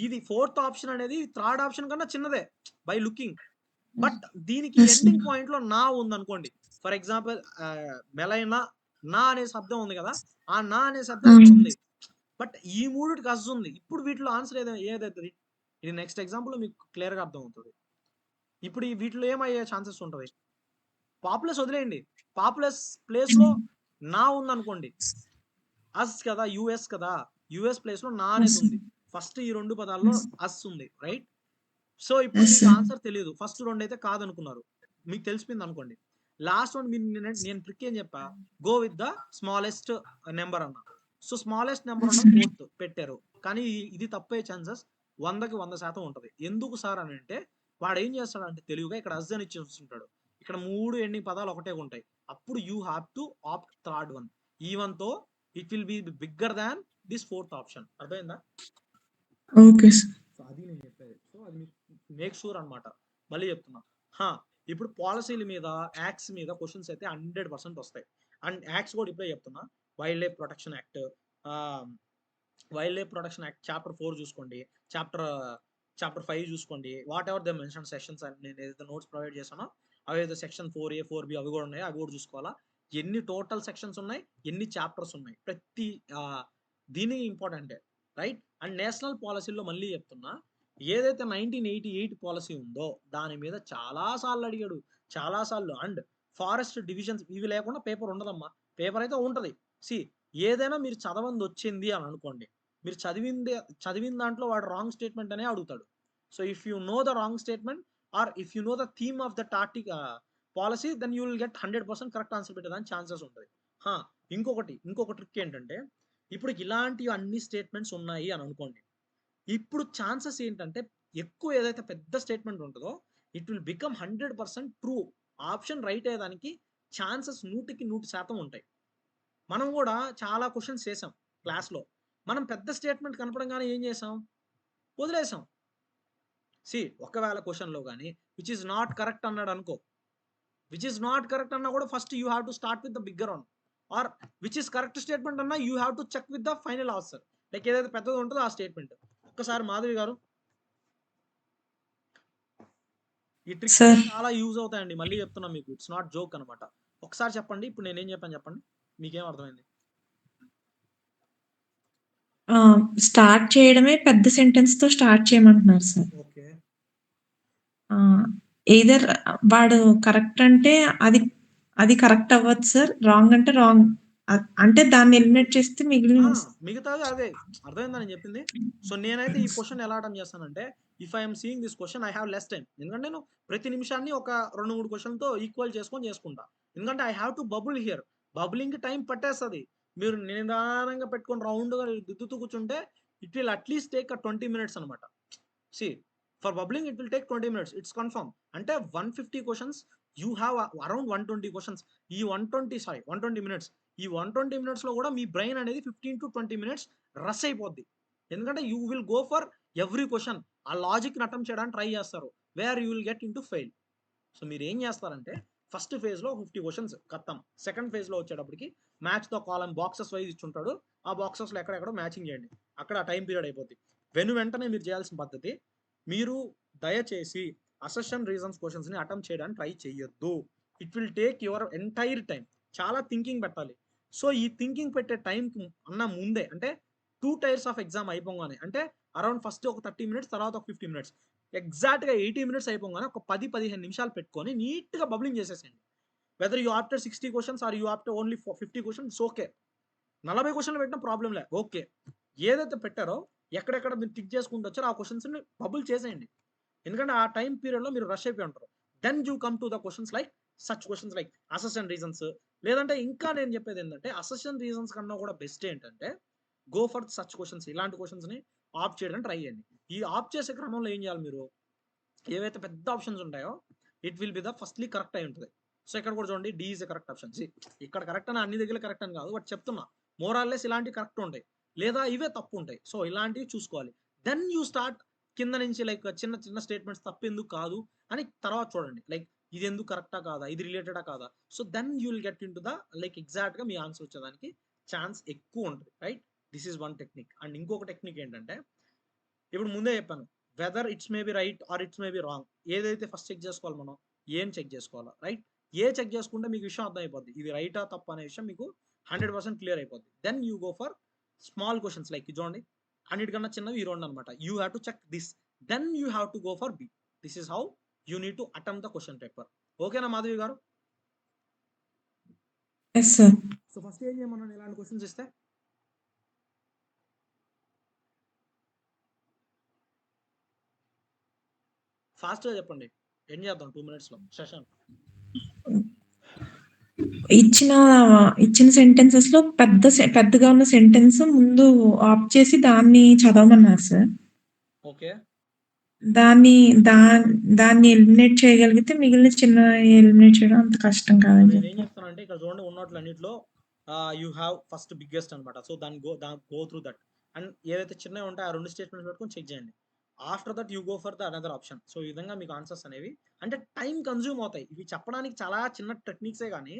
ఇది ఫోర్త్ ఆప్షన్ అనేది థర్డ్ ఆప్షన్ కన్నా చిన్నదే బై లుకింగ్. బట్ దీనికి యెస్. ఎండింగ్ పాయింట్‌లో నా ఉందనుకోండి. ఫర్ ఎగ్జాంపుల్ మెలైనా నా అనే శబ్దం ఉంది కదా! ఆ నా అనే శబ్దం ఇక్కడ ఉంది. బట్ ఈ మూడిటికి అజ్ ఉంది. ఇప్పుడు వీటిలో ఆన్సర్ ఏదైతది? ఇది నెక్స్ట్ ఎగ్జాంపుల్‌లో మీకు క్లియర్‌గా అర్థమవుతది. ఇప్పుడు ఈ వీటిలో ఏమయ్యే ఛాన్సెస్ ఉంటది? పాపులస్ వదిలేయండి. పాపులస్ ప్లేస్‌లో నా ఉందనుకోండి. అస్ కదా! యూఎస్ కదా! యూఎస్ ప్లేస్‌లో నా అనేది ఉంది. ఫస్ట్ ఈ 2 పదాల్లో అస్ ఉంది. రైట్? సో ఇప్పుడు యెస్ మీకు సార్. ఆన్సర్ తెలీదు. ఫస్ట్ 2 అయితే కాదనుకున్నారు. మీకు తెలిసిపోయింది అనుకోండి. లాస్ట్ వన్ నేను ట్రిక్ ఏం చెప్పా? Go with the smallest number అన్నా. సో స్మాలెస్ట్ నంబర్ ఉన్న ఫోర్త్ పెట్టారు. కానీ ఇది తప్పే ఛాన్సెస్ 100కి 100% ఉంటది. ఎందుకు సార్ అని అంటే వాడు ఏం చేస్తాడంటే తెలివిగా ఇక్కడ అస్ అని ఇచ్చేస్తుంటాడు. ఇక్కడ 3 ఎండింగ్ పదాలు ఒకటే ఉంటాయి. అప్పుడు you have to opt third one. ఈ వన్ తో it will be bigger than this fourth option. అర్థమైందా? Okay sir. సో అది నేను చెప్పేది. సో అది మేక్ షూర్ అన్నమాట. మళ్ళీ చెప్తున్నా. హా! ఇప్పుడు పాలిసీల మీద, యాక్ట్స్ మీద క్వెషన్స్ అయితే 100% వస్తాయి. అండ్ యాక్ట్స్ కూడా ఇప్పుడే చెప్తున్నా. వైల్డ్ లైఫ్ ప్రొటెక్షన్ యాక్ట్, ఆహ్, wild life protection act chapter 4 చూసుకోండి. చాప్టర్ 5 చూసుకోండి. What ever they mention sections అని నేను ఏదైతే నోట్స్ ప్రొవైడ్ చేశానో అవేదో సెక్షన్ 4A, 4B అవి కూడా ఉన్నాయి. అవి కూడా చూసుకోవాలా. ఎన్ని టోటల్ సెక్షన్స్ ఉన్నాయి, ఎన్ని చాప్టర్స్ ఉన్నాయి. ప్రతి దీని ఇంపార్టెంటే. రైట్? అండ్ నేషనల్ పాలిసీలో మళ్ళీ చెప్తున్నా. ఏదైతే 1988 పాలిసీ ఉందో దాని మీద చాలా సార్లు అడిగాడు. చాలా సార్లు. అండ్ ఫారెస్ట్ డివిజన్స్ ఇవి లేకుండా పేపర్ ఉండదమ్మా. పేపర్ అయితే ఉంటది. సీ ఏదైనా మీరు చదవందొచ్చింది అని అనుకోండి. మీరు చదివిన దాంట్లో వాడు రాంగ్ స్టేట్మెంట్ అనే అడుగుతాడు. So if you know the wrong statement or if you know the theme of that policy then you will get 100% correct answer పెట్టేదానికి ఛాన్సెస్ ఉంటది. ఇంకొక ట్రిక్ ఏంటంటే ఇప్పుడు ఇలాంటివి అన్ని స్టేట్మెంట్స్ ఉన్నాయి అని అనుకోండి. ఇప్పుడు ఛాన్సెస్ ఏంటంటే ఎక్కువ ఏదైతే పెద్ద స్టేట్మెంట్ ఉంటదో it will become 100% true. Option right అయ్యేదానికి ఛాన్సెస్ 100కి 100% ఉంటాయి. మనం కూడా చాలా క్వెషన్స్ చేసాం క్లాస్‌లో. మనం పెద్ద స్టేట్మెంట్ కనపడంగానే ఏం చేసాం? వదిలేసాం. ఒకవేళ క్వెషన్‌లో గాని విచ్ ఈస్ నాట్ కరెక్ట్ అన్నాడనుకో. విచ్ ఈస్ నాట్ కరెక్ట్ అన్నా కూడా first you have to start with the bigger one. Or which is correct statement అన్నా you have to check with the final answer. Like ఏదైతే పెద్దది ఉంటదో ఆ స్టేట్మెంట్. ఒక్కసారి మాధవి గారు ఈ ట్రిక్స్ సార్. చాలా యూజ్ అవుతాయండి. మళ్ళీ చెప్తున్నా మీకు. ఇట్స్ నాట్ జోక్ అన్నమాట. ఒకసారి చెప్పండి. ఇప్పుడు నేనేం చెప్పాను చెప్పండి. మీకేం అర్థమైంది? స్టార్ట్ చేయడమే పెద్ద సెంటెన్స్‌తో స్టార్ట్ చేయమంటున్నారు సార్. ఓకే. ఎయిదర్ వాడు కరెక్ట్ అంటే అది కరెక్ట్ అవ్వచ్చు సార్. రాంగ్ అంటే రాంగ్. అంటే దాన్ని ఎలిమినేట్ చేస్తే మిగిలిన మిగతాది అదే. అర్థమైందా నేను చెప్పింది? సో నేనైతే ఈ క్వెషన్ ఎలా అటెంప్ట్ చేస్తానంటే if I am seeing this question I have less time. ఎందుకంటే నేను ప్రతి నిమిషాన్ని ఒక 2, 3 క్వెషన్‌తో ఈక్వల్ చేసుకుంటా. ఎందుకంటే I have to bubble here. బబులింగ్‌కి టైం పట్టేస్తది. మీరు నిదానంగా పెట్టుకొని రౌండ్‌గా దిద్దుతూ కూర్చుంటే it will at least take 20 minutes అన్నమాట. See for bubbling it will take 20 minutes. It's confirm. అంటే 150 questions you have around 120 questions. ఈ 120 మినిట్స్. ఈ 120 మినిట్స్‌లో కూడా మీ బ్రెయిన్ అనేది 15-20 మినిట్స్ రష్ అయిపోద్ది. ఎందుకంటే you will go for every question. ఆ లాజిక్‌ని అటెంప్ట్ చేయడానికి ట్రై చేస్తారు. Wear you will get into fail. So మీరేం చేస్తారంటే ఫస్ట్ ఫేజ్‌లో 50 క్వెషన్స్ ఖతం. సెకండ్ ఫేజ్‌లో వచ్చేటప్పటికి match the column boxes wise ఇచ్చుంటాడు. ఆ బాక్సెస్‌లో ఎక్కడెక్కడో మ్యాచింగ్ చేయండి. అక్కడ టైం పీరియడ్ అయిపోద్ది. వెంటనే మీరు చేయాల్సిన పద్ధతి మీరు దయచేసి అసెషన్ రీజన్స్ క్వెషన్స్‌ని అటెంప్ట్ చేయడానికి ట్రై చేయొద్దు. It will take your entire time. చాలా థింకింగ్ పెట్టాలి. సో ఈ థింకింగ్ పెట్టే టైంకి ముందే అంటే 2 టైర్స్ ఆఫ్ ఎగ్జామ్ అయిపోగానే అంటే అరౌండ్ ఫస్ట్ ఒక 30 మినిట్స్ తర్వాత ఒక 50 మినిట్స్ ఎగ్జాక్ట్‌గా 80 మినిట్స్ అయిపోగానే ఒక 10, 15 నిమిషాలు పెట్టుకొని నీట్‌గా బబ్లింగ్ చేసేసేయండి. Whether you opted 60 questions or you opted only 50 questions okay. 40 క్వశ్చన్లు పెట్టిన ప్రాబ్లం లే, ఓకే. ఏదైతే పెట్టారో ఎక్కడెక్కడ మీరు టిక్ చేసుకుంటూ వచ్చారో ఆ క్వశ్చన్స్ని బబుల్ చేసేయండి. ఎందుకంటే ఆ టైం పీరియడ్లో మీరు రష్ అయిపోయి ఉంటారు. Then you come to the questions like such questions like assertion reasons. లేదంటే ఇంకా నేను చెప్పేది ఏంటంటే అసెషన్ రీజన్స్ కన్నా కూడా బెస్ట్ ఏంటంటే గో ఫర్ సచ్ క్వశ్చన్స్. ఇలాంటి క్వశ్చన్స్ని ఆప్ట్ చేయడానికి ట్రై చేయండి. ఈ ఆప్ట్ చేసే క్రమంలో ఏం చేయాలి మీరు, ఏవైతే పెద్ద ఆప్షన్స్ ఉంటాయో it will be the firstly correct అయి ఉంటుంది. సో ఇక్కడ కూడా చూడండి D is a correct option. ఇక్కడ కరెక్ట్ అని అన్ని దగ్గర కరెక్ట్ అని కాదు, బట్ చెప్తున్నా మోరాల్లెస్ ఇలాంటివి కరెక్ట్ ఉంటాయి లేదా ఇవే తప్పు ఉంటాయి. సో ఇలాంటివి చూసుకోవాలి. దెన్ యూ స్టార్ట్ కింద నుంచి లైక్ చిన్న చిన్న స్టేట్మెంట్స్ తప్పు ఎందుకు కాదు అని తర్వాత చూడండి, లైక్ ఇది ఎందుకు కరెక్టా కాదా, ఇది రిలేటెడా కాదా. So then you will get into the like ఎగ్జాక్ట్గా మీ ఆన్సర్ వచ్చేదానికి ఛాన్స్ ఎక్కువ ఉంటుంది, right. This is one technique. And ఇంకొక టెక్నిక్ ఏంటంటే ఇప్పుడు ముందే చెప్పాను, whether it's maybe right or it's maybe wrong. ఏదైతే ఫస్ట్ చెక్ చేసుకోవాలి మనం, ఏం చెక్ చేసుకోవాలా, రైట్. ఏ చెక్ చేసుకుంటే మీకు విషయం అర్థం అయిపోద్ది, ఇది రైటా తప్ప అనే విషయం మీకు 100% క్లియర్ అయిపోద్ది. Then you go for small questions like చూడండి అన్నిటికన్నా చిన్నవి ఈ రెండు అనమాట. You have to check this, then you have to go for B. This is how you need to attempt the question paper. ఓకేనా మాధవి గారు? Yes sir. సో ఫస్ట్ ఏం చేయమన్నాను ఇలాంటి క్వశ్చన్స్ ఇస్తే ఫాస్ట్గా చెప్పండి, ఏం చేద్దాం 2 minutesలో సెషన్. ఇచ్చిన సెంటెన్సెస్ లో పెద్దగా ఉన్న సెంటెన్స్ ముందు ఆప్ట్ చేసి దాన్ని చదవమన్నారు సార్. ఓకే, దాన్ని ఎలిమినేట్ చేయగలిగితే మిగిలిన చిన్న ఎలిమినేట్ చేయడం అంత కష్టం కాదని నేను ఏం చెప్పి. చెప్తానంటే ఇక్కడ చూడండి ఉన్నట్లు అన్నింటిలో యూ హ్యావ్ ఫస్ట్ బిగ్గెస్ట్ అనమాట. సో దాన్ని గో త్రూ దట్ అండ్ ఏదైతే చిన్నవి ఉంటాయో ఆ 2 స్టేట్మెంట్స్ పెట్టుకొని చెక్ చేయండి. After that you go for the another option. So ఈ విధంగా మీకు ఆన్సర్స్ అనేవి అంటే టైం కన్జ్యూమ్ అవుతాయి. ఇవి చెప్పడానికి చాలా చిన్న టెక్నిక్సే కానీ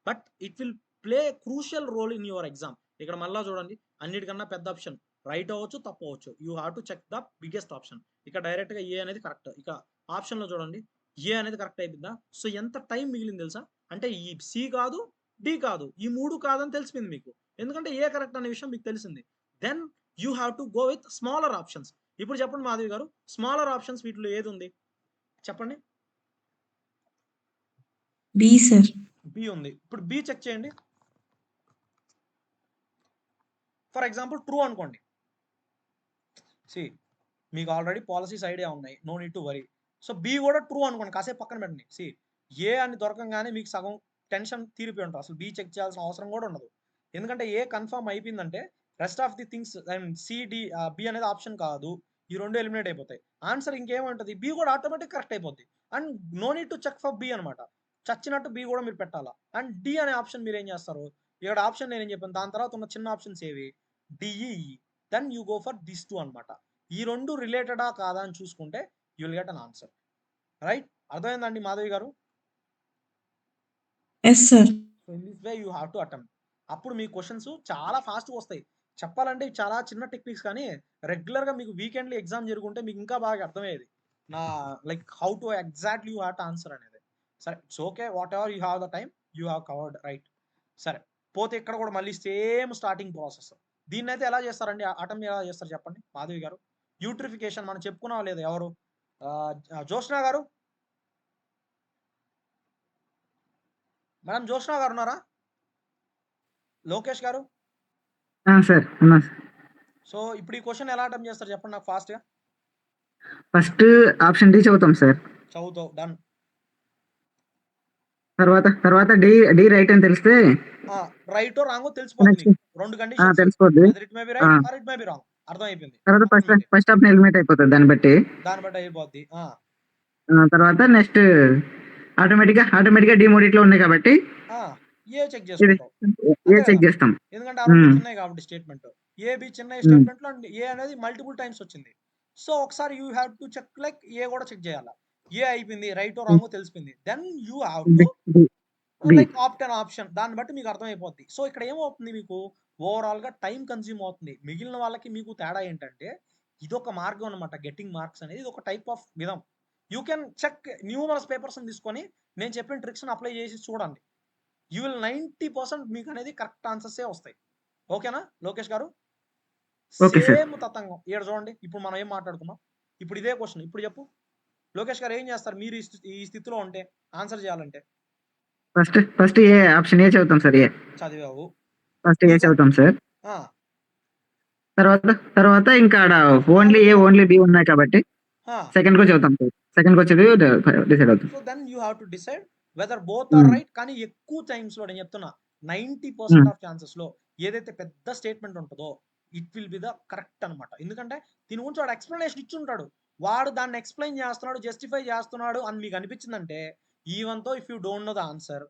but it will play crucial role in your exam. ఇక్కడ మళ్ళీ చూడండి అన్నిటికన్నా పెద్ద ఆప్షన్ రైట్ అవ్వచ్చు తప్పు అవ్వచ్చు. You have to check the biggest option. ఇక డైరెక్ట్గా ఏ అనేది కరెక్ట్, ఇక ఆప్షన్లో చూడండి ఏ అనేది కరెక్ట్ అయిపోయిందా. సో ఎంత టైం మిగిలింది తెలుసా, అంటే ఈ సి కాదు డి కాదు ఈ 3 కాదని తెలిసిపోయింది మీకు, ఎందుకంటే ఏ కరెక్ట్ అనే విషయం మీకు తెలిసింది. Then you have to go with smaller options. ఇప్పుడు చెప్పండి మాధవి గారు, స్మాలర్ ఆప్షన్స్ వీటిలో ఏది ఉంది చెప్పండి. B sir. బి ఉంది. ఇప్పుడు బి చెక్ చేయండి. ఫర్ ఎగ్జాంపుల్ ట్రూ అనుకోండి. సి మీకు ఆల్రెడీ పాలసీస్ ఐడియా ఉన్నాయి, no need to worry. So B కూడా ట్రూ అనుకోండి, కాసేపు పక్కన పెట్టండి. సి ఏ అని దొరకంగానే మీకు సగం టెన్షన్ తీరిపోయి ఉంటారు, అసలు బి చెక్ చేయాల్సిన అవసరం కూడా ఉండదు. ఎందుకంటే ఏ కన్ఫర్మ్ అయిపోయిందంటే rest of the things C D B అనేది ఆప్షన్ కాదు, ఈ 2 ఎలిమినేట్ అయిపోతాయి. ఆన్సర్ ఇంకేముంటుంది, బి కూడా ఆటోమేటిక్ కరెక్ట్ అయిపోద్ది. And no need to check for B అనమాట. చచ్చినట్టు బి కూడా మీరు పెట్టాలా. అండ్ డి అనే ఆప్షన్ మీరు ఏం చేస్తారు, ఇక్కడ ఆప్షన్ నేనేం చెప్పాను, దాని తర్వాత ఉన్న చిన్న ఆప్షన్స్ ఏవి D E. Then you go for this 2 అనమాట. ఈ 2 రిలేటెడా కాదా అని చూసుకుంటే you will get an answer, right. అర్థమైందండి మాధవి గారు? Yes sir. So in this way you have to attempt. అప్పుడు మీ క్వశ్చన్స్ చాలా ఫాస్ట్గా వస్తాయి. చెప్పాలంటే ఇవి చాలా చిన్న టెక్నిక్స్ కానీ రెగ్యులర్గా మీకు వీకెండ్లీ ఎగ్జామ్ జరుగుంటే మీకు ఇంకా బాగా అర్థమయ్యేది నా like how to exactly you have to answer అనేది. సరే it's okay, what ever you have the time you have covered, right. సరే పోతే ఇక్కడ కూడా మళ్ళీ సేమ్ స్టార్టింగ్ ప్రాసెస్. దీన్ని అయితే ఎలా చేస్తారండి, అటెంప్ట్ ఎలా చేస్తారు చెప్పండి మాధవి గారు? యూట్రిఫికేషన్ మనం చెప్పుకున్నాం లేదు, ఎవరు జోష్నా గారు, మేడం జోష్నా గారు ఉన్నారా? లోకేష్ గారు? సార్ ఉన్నా సార్. సో ఇప్పుడు ఈ క్వశ్చన్ ఎలా అటెంప్ట్ చేస్తారు చెప్పండి నాకు ఫాస్ట్గా. ఫస్ట్ ఆప్షన్ డి చదువుతాం సార్. చదువుతావు, డన్. తర్వాత డి రైట్ అని తెలిస్తే రైట్ రాంగో తెలిసిపోతుంది మీకు. 2 కండిషన్స్, తెలిసిపోద్ది. It may B right are it may be wrong. అర్థం అయిపోయింది. తర్వాత ఫస్ట్ ఆప్షన్ ఎలిమినేట్ అయిపోతుంది దాన్ని బట్టి అయిపోద్ది. తర్వాత నెక్స్ట్ ఆటోమేటిక్గా డి మూడిట్లో ఉన్నాయి కాబట్టి ఏ చెక్ చేసుకుంటాం, ఏ చెక్ చేస్తాం. ఎందుకంటే ఆ 2 చిన్నవి కాబట్టి స్టేట్మెంట్ ఏ బి చిన్న స్టేట్మెంట్ లో ఏ అనేది మల్టిపుల్ టైమ్స్ వచ్చింది. సో ఒకసారి you have to check like A కూడా చెక్ చేయాలి. ఏ అయిపోయింది రైట్ రాంగో తెలిసిపోయింది. Then you have to like opt an option, దాన్ని బట్టి మీకు అర్థమైపోద్ది. సో ఇక్కడ ఏమవుతుంది, మీకు ఓవరాల్ గా టైం కన్జ్యూమ్ అవుతుంది. మిగిలిన వాళ్ళకి మీకు తేడా ఏంటంటే ఇదొక మార్గం అనమాట. గెట్టింగ్ మార్క్స్ అనేది ఇది ఒక టైప్ ఆఫ్ విధం. You can check numerous papers తీసుకొని నేను చెప్పిన ట్రిక్స్ అప్లై చేసి చూడండి. యూ విల్ 90% మీకు అనేది కరెక్ట్ ఆన్సర్సే వస్తాయి. ఓకేనా లోకేష్ గారు? సేమ్ తతంగం ఇక్కడ చూడండి. ఇప్పుడు మనం ఏం మాట్లాడుకున్నాం, ఇప్పుడు ఇదే క్వశ్చన్. ఇప్పుడు చెప్పు లోకేష్ గారు, ఏం చేస్తారు మీరు ఈ స్థితిలో ఉంటే ఆన్సర్ చేయాలంటే? ఫస్ట్ ఏ ఆప్షన్ ఏ చదువుతాం సార్. చదివావు. ఫస్ట్ ఏ చదువుతాం సార్. ఆ! తర్వాత ఇంకా ఆడ ఓన్లీ ఏ, ఓన్లీ బి ఉన్నాయి కాబట్టి ఆ! సెకండ్ కూడా చదువుతాం సార్. సెకండ్ వచ్చేది డిసైడ్ అవుతాం. So then you have to decide whether both are right. కానీ ఎక్కువ టైమ్స్ లో నేను చెప్తున్నా 90% ఆఫ్ ఛాన్సెస్ లో ఏదైతే పెద్ద స్టేట్మెంట్ ఉంటుందో it will be the correct అనమాట. ఎందుకంటే దీని గురించి వాడు ఎక్స్ప్లెనేషన్ ఇచ్చుంటాడు, వాడు దాన్ని ఎక్స్ప్లెయిన్ చేస్తున్నాడు, జస్టిఫై చేస్తున్నాడు అని మీకు అనిపించిందంటే ఈవెన్ తో if you don't know the answer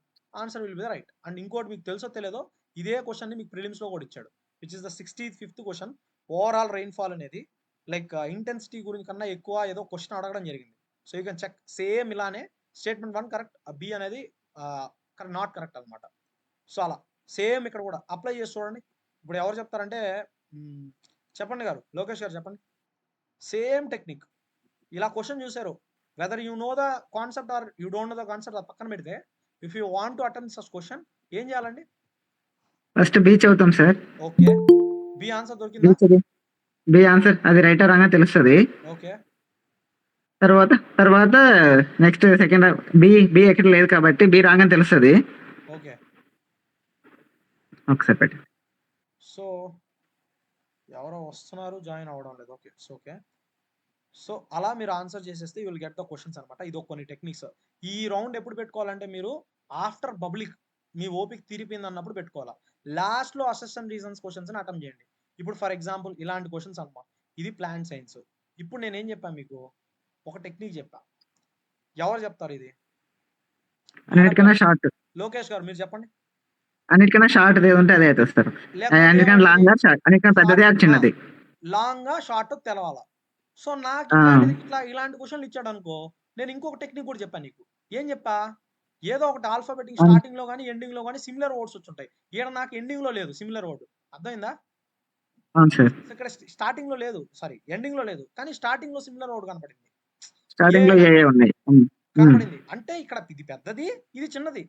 will be the right. And ఇంకోటి మీకు తెలుసో తెలియదో ఇదే క్వశ్చన్ ని మీకు ప్రిలిమ్స్ లో కూడా ఇచ్చాడు, which is the 65th question. Overall rainfall అనేది లైక్ ఇంటెన్సిటీ గురించి కన్నా ఎక్కువ ఏదో క్వశ్చన్ అడగడం జరిగింది. So you can check. Same ఇలానే స్టేట్మెంట్ 1 కరెక్ట్, బి అనేది నాట్ కరెక్ట్ అనమాట. సో అలా సేమ్ ఇక్కడ కూడా అప్లై చేసి చూడండి. ఇప్పుడు ఎవరు చెప్తారంటే చెప్పండి గారు, లోకేష్ గారు చెప్పండి. Same technique. ఇలా క్వశ్చన్ చూసారు, whether you know the concept or you don't know the concept పక్కన పెడితే if you want to attend such question ఏం చేయాలండి? ఫస్ట్ బి చదువుతాం సార్. ఓకే, బి ఆన్సర్ దొరికిందా? బి ఆన్సర్ అది రైట్ ఆర్ రాంగ్ తెలుస్తుంది. ఓకే, తర్వాత నెక్స్ట్ సెకండ్ బి ఎక్కడ లేదు కాబట్టి బి రాంగ్ అని తెలుస్తుంది. ఓకే. ఒకసారి పెట్టి సో ఎవరో వస్తున్నారు, జాయిన్ అవ్వడం లేదు. Okay, okay. సో అలా మీరు ఆన్సర్ చేసేస్తే you will get the questions అనమాట. ఇది కొన్ని టెక్నిక్స్. ఈ రౌండ్ ఎప్పుడు పెట్టుకోవాలంటే మీరు ఆఫ్టర్ పబ్లిక్ మీ ఓపిక తీరిపోయింది అన్నప్పుడు పెట్టుకోవాలా. లాస్ట్ లో అసెషన్ రీజన్స్ క్వశ్చన్స్ అని అటెంప్ట్ చేయండి. ఇప్పుడు ఫర్ ఎగ్జాంపుల్ ఇలాంటి క్వశ్చన్స్ అన్నమాట. ఇది ప్లాంట్ సైన్స్. ఇప్పుడు నేనేం చెప్పాను మీకు, ఒక టెక్నిక్ చెప్పా. ఎవరు చెప్తారు ఇది? అన్నిటికన్నా షార్ట్. లోకేష్ గారు మీరు చెప్పండి. అన్నిటికన్నా షార్ట్ ఏది ఉంటే అదే వస్తారు. అన్నిటికన్నా లాంగ్ షార్ట్, అన్నిటికన్నా పెద్దది చిన్నది. లాంగ్ గా షార్ట్ తెలవాలా. సో నాకు ఇలాంటి క్వశ్చన్లు ఇచ్చాడు అనుకో, నేను ఇంకొక టెక్నిక్ కూడా చెప్పాను నీకు. ఏం చెప్పా? ఏదో ఒకటి ఆల్ఫాబెటిక్ స్టార్టింగ్ లో కానీ ఎండింగ్ లో కానీ సిమిలర్ వర్డ్స్ వచ్చుంటాయి. ఈడ నాకు ఎండింగ్ లో లేదు సిమిలర్ వర్డ్. అర్థమైందా? ఇక్కడ స్టార్టింగ్ లో లేదు, సారీ ఎండింగ్ లో లేదు, కానీ స్టార్టింగ్ లో సిమిలర్ వర్డ్ కనపడింది. కనపడింది అంటే ఇక్కడ ఇది పెద్దది, ఇది చిన్నది.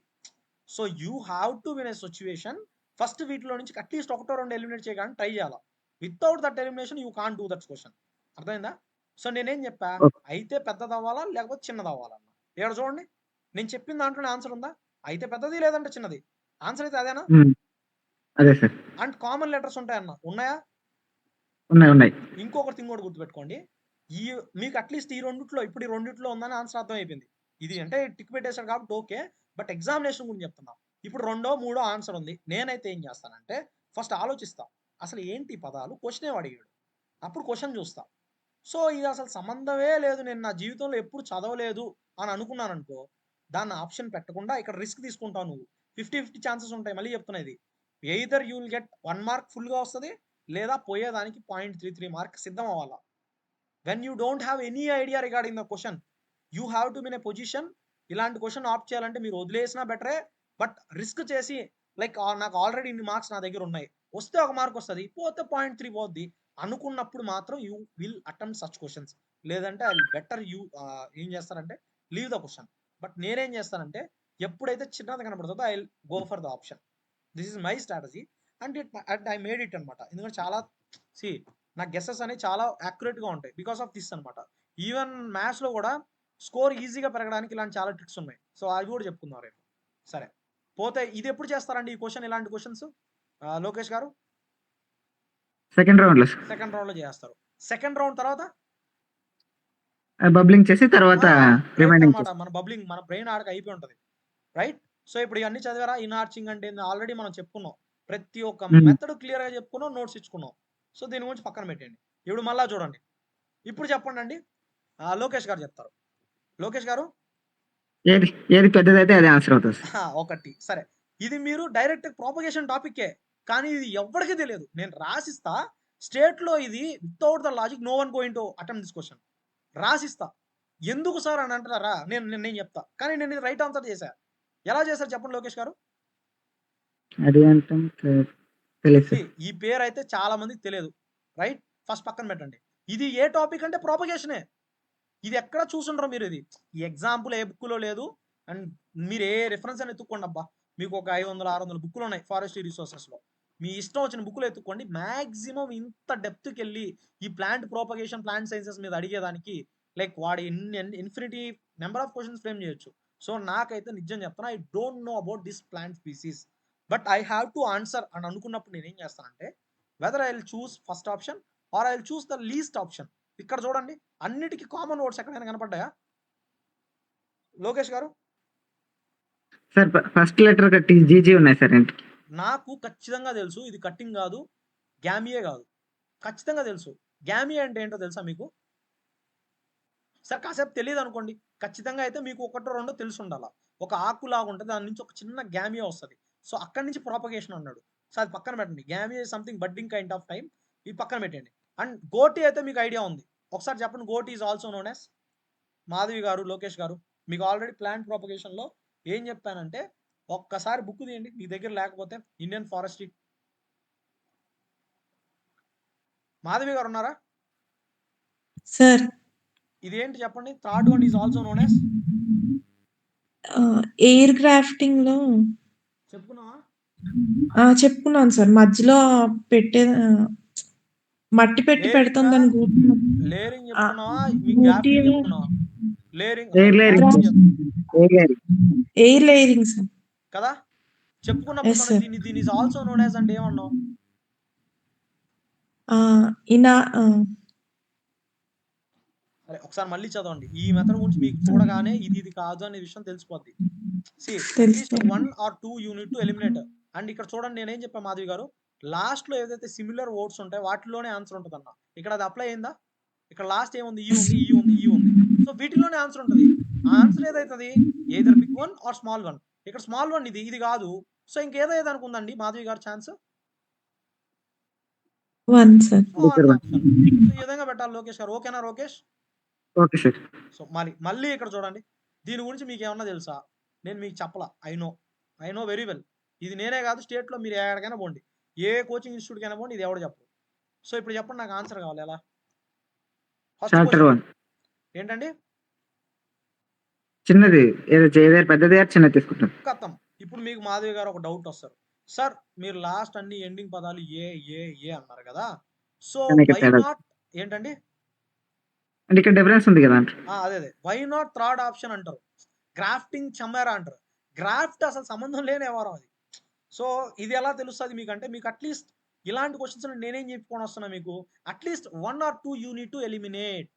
So you have to win a situation. First వీటిలో నుంచి అట్లీస్ట్ ఒకటో రెండు ఎలిమినేట్ చేయడానికి ట్రై చేయాలి. Without that elimination you can't do that question. అర్థమైందా? సో నేనేం చెప్పా, అయితే పెద్దది అవ్వాలా లేకపోతే చిన్నది అవ్వాలన్నా. ఇక్కడ చూడండి, నేను చెప్పిన దాంట్లోనే ఆన్సర్ ఉందా? అయితే పెద్దది లేదంటే చిన్నది. ఆన్సర్ అయితే అదేనా? అండ్ కామన్ లెటర్స్ ఉంటాయన్నా, ఉన్నాయా? ఉన్నాయి. ఇంకొకటి థింగ్ కూడా గుర్తుపెట్టుకోండి, మీకు అట్లీస్ట్ ఈ రెండిట్లో ఇప్పుడు ఈ రెండిట్లో ఉందని ఆన్సర్ అర్థం అయిపోయింది. ఇది అంటే టిక్ పెట్టేశాడు కాబట్టి ఓకే, బట్ ఎగ్జామినేషన్ గురించి చెప్తున్నా. ఇప్పుడు రెండో మూడో ఆన్సర్ ఉంది. నేనైతే ఏం చేస్తానంటే ఫస్ట్ ఆలోచిస్తా, అసలు ఏంటి పదాలు, క్వశ్చన్ అడిగాడు, అప్పుడు క్వశ్చన్ చూస్తా. సో ఇది అసలు సంబంధమే లేదు, నేను నా జీవితంలో ఎప్పుడు చదవలేదు అని అనుకున్నాను అనుకో, దాన్ని ఆప్షన్ పెట్టకుండా ఇక్కడ రిస్క్ తీసుకుంటావు నువ్వు. 50-50 ఛాన్సెస్ ఉంటాయి. మళ్ళీ చెప్తున్నా, ఇది either you will get 1 mark full గా వస్తుంది, లేదా పోయేదానికి 0.33 మార్క్ సిద్ధం అవ్వాలా. When you don't have any idea regarding the question, you have to bin a position. ఇలాంటి క్వశ్చన్ ఆప్ట్ చేయాలంటే మీరు వదిలేసినా బెటరే, బట్ రిస్క్ చేసి లైక్ నాకు ఆల్రెడీ ఇన్ని మార్క్స్ నా దగ్గర ఉన్నాయి, వస్తే 1 మార్క్ వస్తుంది, పోతే 0.3 పోద్ది అనుకున్నప్పుడు మాత్రం you will attempt such questions. లేదంటే అది బెటర్ యూ ఏం చేస్తారంటే లీవ్ ద క్వశ్చన్. బట్ నేనేం చేస్తానంటే ఎప్పుడైతే చిన్నది కనబడుతుందో I will go for the option. This is my strategy and I made it అనమాట. ఎందుకంటే చాలా నా గెసెస్ అనేవి చాలా యాక్యురేట్ గా ఉంటాయి బికాస్ ఆఫ్ దిస్ అనమాట. ఈవెన్ మ్యాథ్స్ లో కూడా స్కోర్ ఈజీగా పెరగడానికి ఇలాంటి చాలా ట్రిక్స్ ఉన్నాయి. సో అవి కూడా చెప్పుకుందాం రేపు. సరే, పోతే ఇది ఎప్పుడు చేస్తారండి ఈ క్వశ్చన్, ఇలాంటి క్వశ్చన్స్ లోకేష్ గారు? సెకండ్ రౌండ్ లో చేస్తారు. సెకండ్ రౌండ్ తర్వాత బబ్లింగ్ చేసి తర్వాత మన బబ్లింగ్, మన బ్రెయిన్ ఆడక అయిపోయి ఉంటది, రైట్? సో ఇప్పుడు ఇవన్నీ చదివారా? ఇన్ఆర్చింగ్ అంటే ఆల్రెడీ మనం చెప్పుకున్నాం, ప్రతి ఒక్క మెథడ్ క్లియర్ గా చెప్పుకున్నాం, నోట్స్ ఇచ్చుకున్నాం. సో దీని గురించి పక్కన పెట్టండి. ఇప్పుడు మళ్ళా చూడండి, ఇప్పుడు చెప్పండి అండి, లోకేష్ గారు చెప్తారు. లోకేష్ గారు, ఏది పెద్దదైతే అదే ఆన్సర్ అవుతుంది. ఒకటి సరే, ఇది మీరు డైరెక్ట్ ప్రాపగేషన్ టాపికే, కానీ ఇది ఎవరికి తెలియదు. నేను రాసిస్తా స్టేట్ లో, ఇది without the logic no one going to attempt this question. రాసిస్తా. ఎందుకు సార్ అని అంటారా? నేను చెప్తా, కానీ నేను ఇది రైట్ ఆన్సర్ చేశా. ఎలా చేశారు చెప్పండి లోకేష్ గారు? ఈ పేరు అయితే చాలా మందికి తెలియదు, రైట్? ఫస్ట్ పక్కన పెట్టండి. ఇది ఏ టాపిక్ అంటే ప్రాపగేషనే. ఇది ఎక్కడ చూసుంటారో మీరు, ఇది ఈ ఎగ్జాంపుల్ ఏ బుక్ లో లేదు. అండ్ మీరు ఏ రిఫరెన్స్ అని ఎత్తుక్కోండి, అబ్బా మీకు ఒక 500-600 బుక్లు ఉన్నాయి ఫారెస్ట్రీ రిసోర్సెస్ లో, మీ ఇష్టం వచ్చిన బుక్లు ఎత్తుక్కోండి. మాక్సిమం ఇంత డెప్త్కి వెళ్ళి ఈ ప్లాంట్ ప్రోపగేషన్, ప్లాంట్ సైన్సెస్ మీద అడిగేదానికి లైక్ వాడి infinity number of questions frame చేయొచ్చు. సో నాకైతే నిజం చెప్తాను, I don't know about this plant species, but I have to answer అని అనుకున్నప్పుడు నేనేం చేస్తానంటే whether I will choose first option or I will choose the least option. ఇక్కడ చూడండి అన్నిటికీ కామన్ వర్డ్స్ ఎక్కడైనా కనపడ్డాయా Lokesh garu? Sir first letter కట్టి జీజీ ఉన్నాయి సార్ ఏంటి? నాకు ఖచ్చితంగా తెలుసు ఇది కట్టింగ్ కాదు, గ్యామియే కాదు, ఖచ్చితంగా తెలుసు. గ్యామియా అంటే ఏంటో తెలుసా మీకు? సార్ కాసేపు తెలియదు అనుకోండి, ఖచ్చితంగా అయితే మీకు ఒకటో రెండో తెలిసి ఉండాలా. ఒక ఆకు లాగా ఉంటుంది, దాని నుంచి ఒక చిన్న గ్యామియా వస్తుంది. సో అక్కడి నుంచి ప్రాపగేషన్ అన్నాడు. సో అది పక్కన పెట్టండి. గ్యామియా something budding kind of time, ఇది పక్కన పెట్టండి. అండ్ గోటి అయితే మీకు ఐడియా ఉంది, ఒకసారి చెప్పండి. Gootee is also known as, Madhavi గారు, లోకేష్ గారు, మీకు ఆల్రెడీ ప్లాంట్ ప్రాపగేషన్లో ఏం చెప్పానంటే ఒక్కసారి బుక్ తీయండి మీ దగ్గర లేకపోతే, ఇండియన్ ఫారెస్ట్రీ. మాధవి గారు ఉన్నారా? సార్ ఇదేంటి చెప్పండి. Third one is also known as, air grafting లో చెప్పుకున్నావా? చెప్పుకున్నాను సార్. మధ్యలో పెట్టే మట్టి పెట్టి పెడతాం దాని లేరింగ్ చెప్పుకున్నావా? మీ గూటి గ్యాపింగ్ చెప్పుకున్నావా? లేరింగ్ ఎయిర్ లేయరింగ్ సార్ కదా చెప్పుకున్నప్పుడు Yes, మనం sir. దీని ఈజ్ ఆల్సో నోన్ యాజ్ అంటే ఏమన్నాం? ఇనా సరే ఒకసారి మళ్ళీ చదవండి. ఈ మెథడ్ గురించి మీకు చూడగానే ఇది కాదు అనే విషయం తెలిసిపోద్ది. At least 1 or 2 unit to eliminate. And ఇక్కడ చూడండి నేనేం చెప్పా మాధవి గారు, లాస్ట్ లో ఏదైతే సిమిలర్ వర్డ్స్ ఉంటాయో వాటిలోనే ఆన్సర్ ఉంటుంది అన్న. ఇక్కడ అది అప్లై అయిందా? ఇక్కడ లాస్ట్ ఏముంది? ఈ ఉంది, ఈ ఉంది, ఈ ఉంది. సో వీటిలోనే ఆన్సర్ ఉంటుంది. ఆన్సర్ ఏదైతుంది? Either big one or small one. ఇక్కడ స్మాల్ వన్ ఇది కాదు. సో ఇంకేదైతే అనుకుందండి మాధవి గారు ఛాన్స్? 1 సార్. ఈ విధంగా పెట్టాలి లోకేష్ గారు. ఓకేనా లోకేష్? Okay sir. సో మళ్ళీ ఇక్కడ చూడండి, దీని గురించి మీకు ఏమన్నా తెలుసా? నేను మీకు చెప్పలా. I know very well. ఇది నేనే కాదు, స్టేట్లో మీరు ఎక్కడికైనా పోండి, ఏ కోచింగ్ ఇన్స్టిట్యూట్కైనా పోండి, ఇది ఎవడో చెప్పరు. సో ఇప్పుడు చెప్పండి నాకు ఆన్సర్ కావాలి ఎలా? చాప్టర్ 1 ఏంటండి? చిన్నది ఏదో పెద్దది చిన్నది తీసుకుంటాం. కథం. ఇప్పుడు మీకు మాధవి గారు ఒక డౌట్ వస్తారు, సార్ మీరు లాస్ట్ అన్ని ఎండింగ్ పదాలు ఏ అన్నారు కదా, సో వై నాట్ ఏంటండి అంటే ఇక్కడ డిఫరెన్స్ ఉంది కదా అంటారు. అదే వై నాట్ థర్డ్ ఆప్షన్ అంటారు. గ్రాఫ్టింగ్ చమ్మారా అంటారు. గ్రాఫ్ట్ అసలు సంబంధం లేని వ్యవహారం అది. సో ఇది ఎలా తెలుస్తుంది మీకు అంటే, మీకు అట్లీస్ట్ ఇలాంటి క్వశ్చన్స్ నేనేం చెప్పుకొని వస్తున్నా మీకు, at least 1 or 2 unit to eliminate.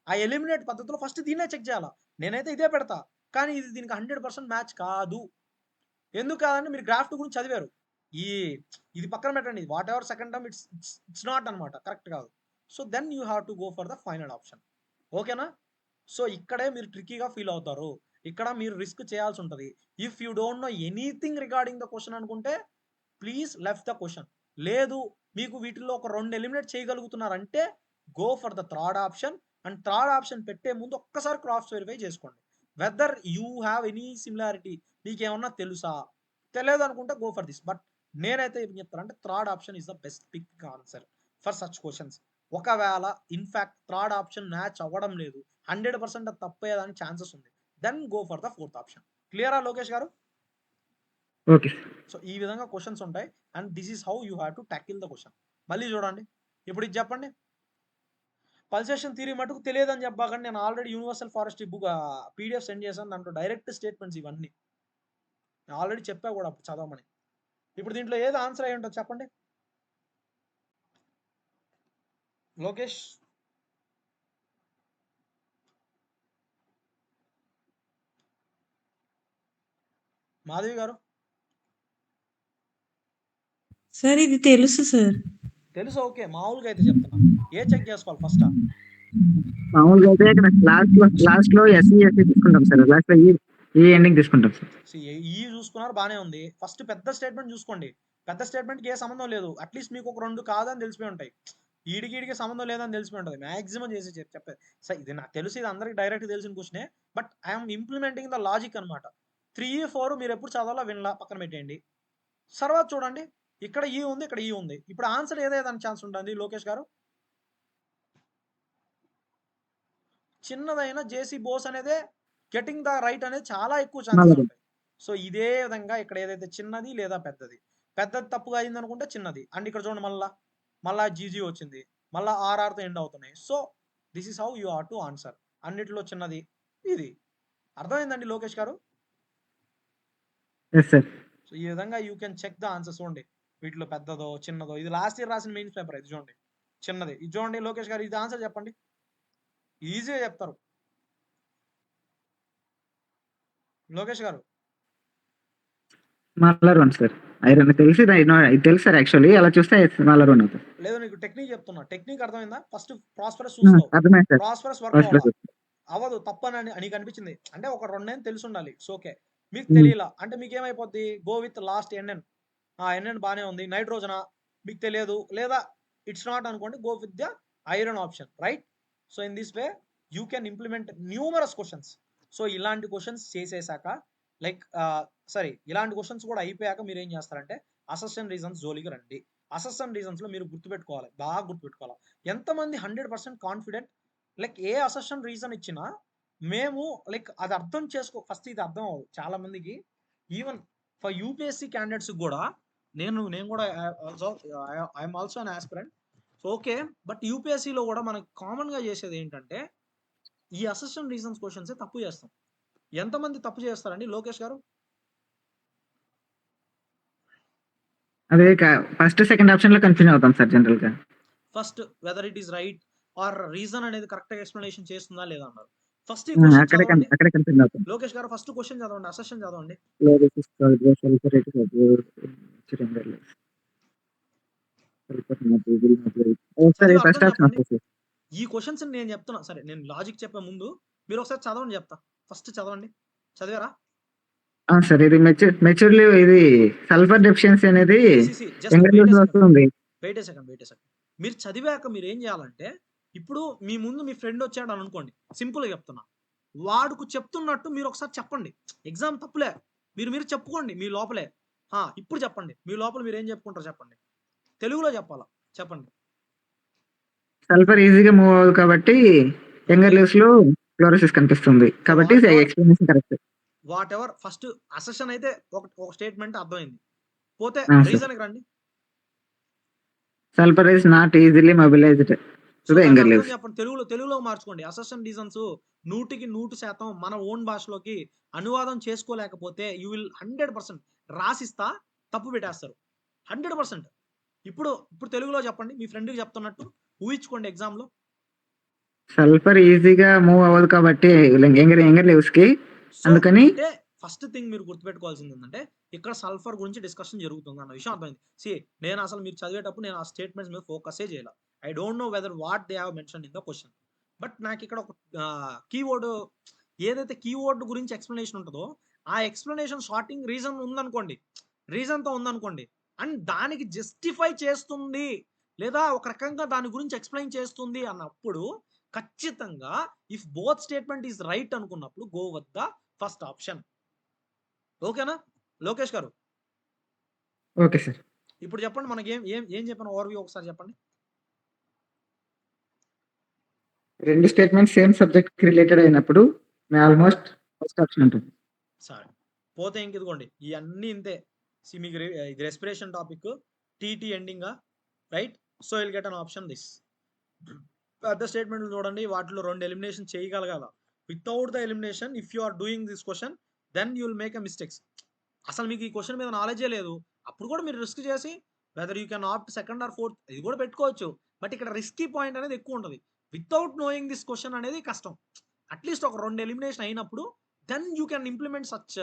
ఆ ఎలిమినేట్ పద్ధతిలో ఫస్ట్ దీన్నే చెక్ చేయాలా. నేనైతే ఇదే పెడతా, కానీ ఇది దీనికి 100% మ్యాచ్ కాదు. ఎందుకు కాదంటే మీరు గ్రాఫ్ట్ గురించి చదివారు. ఇది పక్కన పెట్టండి, whatever second term it's not అనమాట, కరెక్ట్ కాదు. So then you have to go for the final option. ఓకేనా? సో ఇక్కడే మీరు ట్రిక్కీగా ఫీల్ అవుతారు, ఇక్కడ మీరు రిస్క్ చేయాల్సి ఉంటుంది. If you don't know anything regarding the question అనుకుంటే ప్లీజ్ లెఫ్ట్ ద క్వశ్చన్. లేదు మీకు వీటిల్లో ఒక 2 ఎలిమినేట్ చేయగలుగుతున్నారంటే go for the third option. And third option పెట్టే ముందు ఒక్కసారి క్రాస్ వెరిఫై చేసుకోండి whether you have any similarity. మీకు ఏమన్నా తెలుసా? తెలియదు అనుకుంటే గో ఫర్ దిస్. బట్ నేనైతే ఏం చెప్తానంటే third option is the best pick answer for such questions. ఒకవేళ ఇన్ఫాక్ట్ థర్డ్ ఆప్షన్ మ్యాచ్ అవ్వడం లేదు, 100% అది తప్పేదానికి ఛాన్సెస్ ఉంది, then go for the fourth option. క్లియరా లోకేష్ గారు? ఓకే. సో ఈ విధంగా క్వశ్చన్స్ ఉంటాయి and this is how you have to tackle the question. మళ్ళీ చూడండి, ఇప్పుడు ఇది చెప్పండి. పల్సేషన్ థియరీ మటుకు తెలియదని చెప్పాకండి, నేను already universal forestry book PDF send చేశాను, దాంట్లో డైరెక్ట్ స్టేట్మెంట్స్ ఇవన్నీ నేను ఆల్రెడీ చెప్పా కూడా అప్పుడు చదవమని. ఇప్పుడు దీంట్లో ఏది ఆన్సర్ అయ్యి ఉంటుంది చెప్పండి లోకేష్? మాధవి గారు? సార్ ఇది తెలుసు సార్. తెలుసు, ఓకే. మామూలుగా అయితే చెప్తున్నా, ఏ చెక్ చేసుకోవాలి ఫస్ట్? మామూలుగా అయితే ఇక్కడ లాస్ట్ లో ఎస్ఈ తీసుకుంటాం సార్, లాస్ట్ లో ఈ ఎండింగ్ తీసుకుంటాం సార్. ఈ చూసుకున్నారు బానే ఉంది. ఫస్ట్ పెద్ద స్టేట్మెంట్ చూసుకోండి. పెద్ద స్టేట్మెంట్కి ఏ సంబంధం లేదు, అట్లీస్ట్ మీకు ఒక 2 కాదని తెలిసిపోయి ఉంటాయి, ఈడికి సంబంధం లేదని తెలిసిపోయి ఉంటుంది. మాక్సిమం చేసి చెప్పేది సార్ ఇది నాకు తెలుసు, ఇది అందరికి డైరెక్ట్ తెలిసిన క్వశ్చనే, but I'm implementing the logic అనమాట. 3, 4 మీరు ఎప్పుడు చదవాలో వినలా, పక్కన పెట్టేయండి. తర్వాత చూడండి, ఇక్కడ ఈ ఉంది, ఇక్కడ ఈ ఉంది. ఇప్పుడు ఆన్సర్ ఏదైనా ఛాన్స్ ఉంటుంది లోకేష్ గారు? చిన్నదైన జేసీ బోస్ అనేది గెటింగ్ ద రైట్ అనేది చాలా ఎక్కువ ఛాన్సెస్ ఉంటాయి. సో ఇదే విధంగా ఇక్కడ ఏదైతే చిన్నది లేదా పెద్దది తప్పుగా అయింది అనుకుంటే చిన్నది. అండ్ ఇక్కడ చూడండి మళ్ళా జీజీ వచ్చింది, మళ్ళా ఆర్ఆర్తో ఎండ్ అవుతున్నాయి. So this is how you have to answer. అన్నిటిలో చిన్నది ఇది, అర్థమైందండి Lokesh garu? Yes sir. So ఈ విధంగా you can check the answers. చూడండి వీటిలో పెద్దదో చిన్నదో, ఇది లాస్ట్ ఇయర్ రాసిన మెయిన్స్ పేపర్. ఇది చూడండి చిన్నది. ఇది చూడండి లోకేష్ గారు, ఇది ఆన్సర్ చెప్పండి. ఈజీగా చెప్తారు లోకేష్ గారు. Smaller one sir. ఐరన్ తెలుసు, ఇది తెలుసు సార్. యాక్చువల్లీ అలా చూస్తే స్మాలర్ వన్ అవుతుంది. లేదు నీకు టెక్నిక్ చెప్తున్నా. టెక్నిక్ అర్థమైందా? ఫస్ట్ ప్రాస్పరస్ చూస్తావు, అర్థమైంది సార్. ప్రాస్పరస్ వర్క్ ఫస్ట్ అవ్వాలా, అవ్వదు తప్పని నీకు అనిపించింది అంటే ఒక 2 నైన్ తెలిసి ఉండాలి. It's okay. మీకు తెలియలా అంటే మీకు ఏమైపోద్ది, go with last NN. NN బానే ఉంది, నైట్రోజనా మీకు తెలియదు, లేదా ఇట్స్ నాట్ అనుకోండి, go with the iron option, right? So in this way you can implement numerous questions. So ఇలాంటి క్వశ్చన్స్ చేసేసాక లైక్ సారీ ఇలాంటి క్వశ్చన్స్ కూడా అయిపోయాక మీరు ఏం చేస్తారంటే అసెషన్ రీజన్స్ జోలికి రండి. అసెషన్ రీజన్స్ లో మీరు గుర్తుపెట్టుకోవాలి, బాగా గుర్తుపెట్టుకోవాలి. ఎంతమంది 100% కాన్ఫిడెంట్ లైక్ ఏ అసెషన్ రీజన్ ఇచ్చినా మేము లైక్ అది అర్థం చేసుకో, ఫస్ట్ ఇది అర్థం అవ్వదు చాలా మందికి. ఈవెన్ ఫర్ యూపీఎస్సీ క్యాండిడేట్స్ కూడా నేను కూడా I'm also an aspirant. So okay, but యూపీఎస్సీలో కూడా మనకి కామన్గా చేసేది ఏంటంటే ఈ అసెషన్ రీజన్స్ క్వశ్చన్స్ తప్పు చేస్తాం. ఎంతమంది తప్పు చేస్తారండి లోకేష్ గారు? అదే ఫస్ట్ సెకండ్ ఆప్షన్ లో కన్ఫ్యూజన్ అవుతాం సార్ జనరల్ గా. First whether it is right are reason అనేది కరెక్ట్ గా ఎక్స్ప్లెనేషన్ చేస్తుందా లేదా అన్నారు. ఫస్ట్ అక్కడే కన్ఫ్యూజన్ అవుతాం. లోకేష్ గారు ఫస్ట్ క్వశ్చన్ చదవండి, అసెషన్ చదవండి. ఈ క్వశ్చన్స్ నేను చెప్తున్నా సరే, నేను లాజిక్ చెప్పే ముందు మీరు ఒకసారి చదవండి చెప్తా. ఫస్ట్ చదవండి, చదివారా? సార్ ఇది మెచ్యూర్లీ ఇది సల్ఫర్ డెఫిషియన్సీ అనేది వస్తుంది. వెయిట్ ఏ సెకండ్. మీరు చదివాక మీరు ఏం చేయాలంటే, ఇప్పుడు మీ ముందు మీ ఫ్రెండ్ వచ్చాడు అని అనుకోండి, సింపుల్గా చెప్తున్నా, వాడుకు చెప్తున్నట్టు మీరు ఒకసారి చెప్పండి. ఎగ్జామ్ తప్పులే, మీరు చెప్పుకోండి మీ లోపలే. ఇప్పుడు చెప్పండి, మీ లోపల మీరు ఏం చెప్పుకుంటారు చెప్పండి, తెలుగులో చెప్పాలా, చెప్పండి. సల్ఫర్ ఈజీగా మూవ్ అవ్వదు కాబట్టి యంగర్ లీవ్స్ లో ఫ్లోరోసిస్ కనిపిస్తుంది కాబట్టి explanation correct. What ever first assertion అయితే ఒక స్టేట్మెంట్ అర్థమైంది. పోతే రీజన్ కి రండి. Sulphur is not easily mobilised to the younger leaves. చెప్పండి, తెలుగులో మార్చుకోండి. అసెషన్ రీజన్స్ 100% మన ఓన్ భాషలోకి అనువాదం చేసుకోలేకపోతే యూ విల్ 100% రాసిస్తా తప్పు పెట్టేస్తారు 100%. ఇప్పుడు తెలుగులో చెప్పండి, మీ ఫ్రెండ్కి చెప్తున్నట్టు ఊహించుకోండి ఎగ్జామ్ లో. సల్ఫర్ ఈజీగా మూవ్ అవ్వదు కాబట్టి యంగర్ లీవ్స్ కి, అందుకని ఫస్ట్ థింగ్ మీరు గుర్తుపెట్టుకోవాల్సింది ఏంటంటే ఇక్కడ సల్ఫర్ గురించి డిస్కషన్ జరుగుతుంది అన్న విషయం అర్థమైంది. నేను అసలు మీరు చదివేటప్పుడు నేను ఆ స్టేట్మెంట్స్ మీద ఫోకసే చేయాలి. I don't know whether what they have mention in the question, but నాకు ఇక్కడ ఒక కీవర్డ్, ఏదైతే కీవర్డ్ గురించి ఎక్స్ప్లెనేషన్ ఉంటుందో ఆ ఎక్స్ప్లెనేషన్ షార్టింగ్ రీజన్ ఉందనుకోండి, రీజన్తో ఉందనుకోండి, అండ్ దానికి జస్టిఫై చేస్తుంది లేదా ఒక రకంగా దాని గురించి ఎక్స్ప్లెయిన్ చేస్తుంది అన్నప్పుడు ఖచ్చితంగా if both statement is right అనుకున్నప్పుడు go with the first option. ఓకేనా లోకేష్ గారు? Okay sir. ఇప్పుడు చెప్పండి, మనకి ఏం చెప్పాను ఓవర్వ్యూ ఒకసారి చెప్పండి. రెండు స్టేట్మెంట్ సేమ్ సబ్జెక్ట్ రిలేటెడ్ అయినప్పుడు ఆల్మోస్ట్ ఫస్ట్ ఆప్షన్ ఉంటుంది. సరే, పోతే ఇంకిదిగోండి ఇవన్నీ ఇంతే. మీకు ఇది respiration topic, TT ending, right? So will get an option this. పెద్ద స్టేట్మెంట్లు చూడండి, వాటిలో 2 ఎలిమినేషన్ చేయగలగాల. Without the elimination if you are doing this question then you will make a mistakes. అసలు మీకు ఈ క్వశ్చన్ మీద నాలెడ్జే లేదు, అప్పుడు కూడా మీరు రిస్క్ చేసి whether you can opt second or fourth ఇది కూడా పెట్టుకోవచ్చు. బట్ ఇక్కడ రిస్కీ పాయింట్ అనేది ఎక్కువ ఉంటుంది. వితౌట్ నోయింగ్ దిస్ క్వశ్చన్ అనేది కష్టం. అట్లీస్ట్ ఒక 2 ఎలిమినేషన్ అయినప్పుడు then you can implement such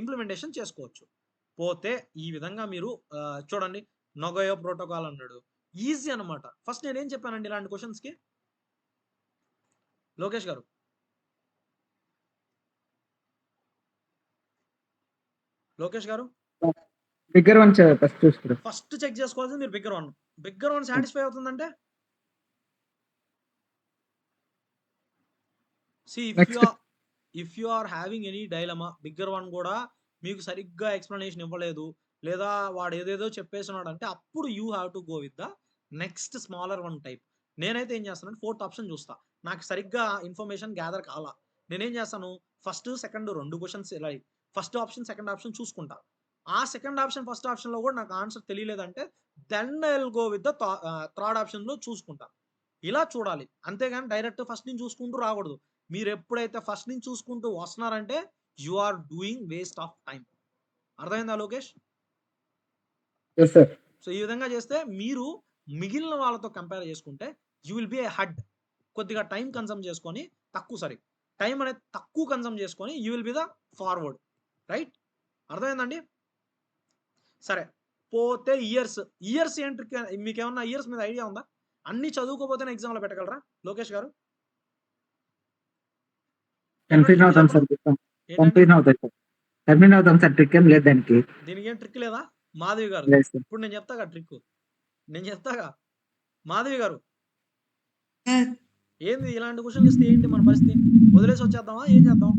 implementation చేసుకోవచ్చు. పోతే ఈ విధంగా మీరు చూడండి, నొగయో ప్రోటోకాల్ అన్నాడు, ఈజీ అనమాట. ఫస్ట్ నేనేం చెప్పానండి ఇలాంటి క్వశ్చన్స్కి లోకేష్ గారు? Lokesh garu bigger one first check చేసుకోవాల్సింది మీరు. బిగ్గర్ వన్ సాటిస్ఫై అవుతుందంటే if you are having any dilemma, bigger one కూడా మీకు సరిగ్గా ఎక్స్ప్లెనేషన్ ఇవ్వలేదు లేదా వాడు ఏదేదో చెప్పేస్తున్నాడు అంటే అప్పుడు you have to go with the next smaller one type. నేనైతే ఏం చేస్తాను, 4th ఆప్షన్ చూస్తా. నాకు సరిగ్గా ఇన్ఫర్మేషన్ గ్యాదర్ కావాలా, నేనేం చేస్తాను, ఫస్ట్ సెకండ్ 2 క్వశ్చన్స్ ఇలా ఫస్ట్ ఆప్షన్ సెకండ్ ఆప్షన్ చూసుకుంటా. ఆ సెకండ్ ఆప్షన్ ఫస్ట్ ఆప్షన్ లో కూడా నాకు ఆన్సర్ తెలియలేదంటే then I will go with the third option లో చూసుకుంటా. ఇలా చూడాలి, అంతేగాని డైరెక్ట్ ఫస్ట్ నుంచి చూసుకుంటూ రాకూడదు. మీరు ఎప్పుడైతే ఫస్ట్ నుంచి చూసుకుంటూ వస్తున్నారంటే you are doing waste of time. అర్థమైందా లోకేష్? Yes sir. సో ఈ విధంగా చేస్తే మీరు మిగిలిన వాళ్ళతో కంపేర్ చేసుకుంటే you will be ahead. కొద్దిగా టైం కన్సమ్ చేసుకొని టైం అనేది తక్కువ కన్సమ్ చేసుకొని you will be the forward. Right? అర్థమైందండి? సరే, పోతే ఇయర్స్ ఏంటి? మీకు ఏమన్నా ఇయర్స్ మీద ఐడియా ఉందా? అన్ని చదువుకోపోతేనే ఎగ్జామ్లో పెట్టగలరా లోకేష్ గారు? కన్ఫ్యూజన్ అవుతాం సార్. కన్ఫ్యూజన్ అవుతాయి సార్. కన్ఫ్యూజన్ అవుతాం సార్. ట్రిక్ ఏం లేదు దానికి. దీనికి ఏం ట్రిక్ లేదా మాధవి గారు? లేదు సార్. ఇప్పుడు నేను చెప్తాగా ట్రిక్, మాధవి గారు. ఏంది ఇలాంటి క్వశ్చన్లు ఇస్తే ఏంటి మన పరిస్థితి? వదిలేసి వచ్చేద్దామా? ఏం చేద్దాం?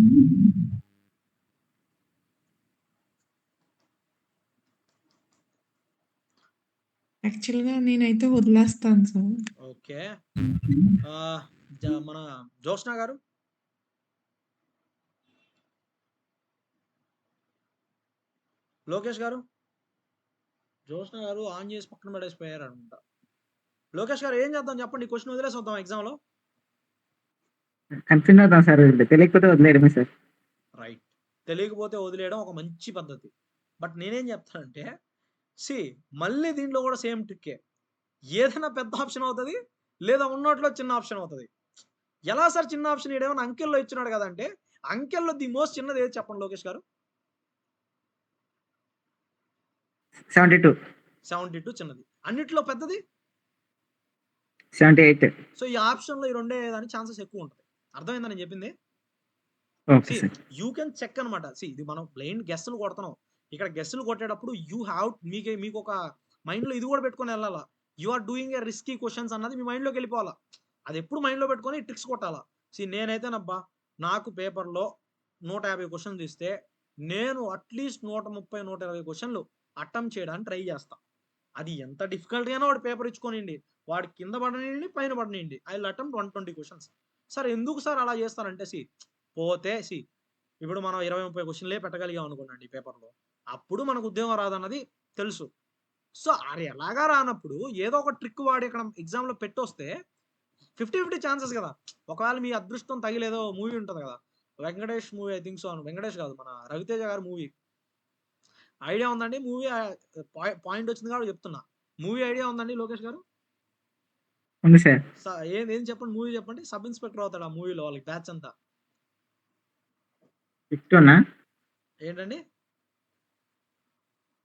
యాక్చువల్‌గా నేనైతే వదిలేస్తాను సార్. ఓకే. మన జ్యోత్స్న గారు. లోకేష్ గారు. జ్యోత్స్న గారు ఆన్ చేసి పక్కన పడేసిపోయారు అనుకుంటా. లోకేష్ గారు ఏం చేద్దాం చెప్పండి? క్వశ్చన్ వదిలేసి వద్దాం ఎగ్జామ్లో. కన్ఫ్యూజన్ అవుతాం సార్. తెలియకపోతే వదిలేయడమే సార్. రైట్. తెలియకపోతే వదిలేయడం ఒక మంచి పద్ధతి. బట్ నేనేం చెప్తానంటే మళ్ళీ దీంట్లో కూడా సేమ్ ట్రిక్కే. ఏదైనా పెద్ద ఆప్షన్ అవుతుంది, లేదా ఉన్నోట్లో చిన్న ఆప్షన్ అవుతుంది. ఎలా సార్ చిన్న ఆప్షన్? ఏమన్నా అంకెల్లో ఇచ్చినాడు కదంటే, అంకెల్లో ది మోస్ట్ చిన్నది ఏది చెప్పండి లోకేష్ గారు? 72 చిన్నది. అన్నిట్లో పెద్దది 78. సో ఈ ఆప్షన్లో ఈ రెండే దానికి ఛాన్సెస్ ఎక్కువ ఉంటుంది. అర్థమైందా నేను చెప్పింది? Okay sir. You can check అనమాట. ఇది మనం బ్లైండ్ గెస్సులు కొడుతున్నాం. ఇక్కడ గెస్సులు కొట్టేటప్పుడు మీకు ఒక మైండ్లో ఇది కూడా పెట్టుకొని వెళ్ళాలా. You are doing a risky questions అన్నది మీ మైండ్లోకి వెళ్ళిపోవాలా. అది ఎప్పుడు మైండ్లో పెట్టుకొని ట్రిక్స్ కొట్టాలా. నేనైతేనబ్బా నాకు పేపర్లో 150 క్వశ్చన్లు ఇస్తే నేను అట్లీస్ట్ 130, 120 క్వశ్చన్లు అటెంప్ట్ చేయడానికి ట్రై చేస్తా. అది ఎంత డిఫికల్ట్ అయినా వాడు పేపర్ ఇచ్చుకోనిండి, వాడు కింద పడనియండి, పైన పడనియండి, I will attempt 120 questions. Sir ఎందుకు సార్ అలా చేస్తారంటే పోతే ఇప్పుడు మనం 20, 30 క్వశ్చన్లే పెట్టగలిగాం అనుకోండి పేపర్లో, అప్పుడు మనకు ఉద్యోగం రాదన్నది తెలుసు. సో అది ఎలాగా రానప్పుడు ఏదో ఒక ట్రిక్ వాడి ఇక్కడ ఎగ్జామ్లో పెట్టొస్తే 50-50 ఛాన్సెస్ కదా. ఒకవేళ మీ అదృష్టం తగిలేదో మూవీ ఉంటుంది కదా, Venkatesh movie, I think so. Venkatesh కాదు, మన రవితేజ గారి మూవీ ఐడియా ఉందండి? మూవీ పాయింట్ వచ్చింది కాబట్టి చెప్తున్నా. మూవీ ఐడియా ఉందండి లోకేష్ గారు? ఉంది సార్. ఏం చెప్పండి, మూవీ చెప్పండి. సబ్ ఇన్స్పెక్టర్ అవుతాడు ఆ మూవీలో, వాళ్ళకి బ్యాచ్ అంతా. ఏంటండి?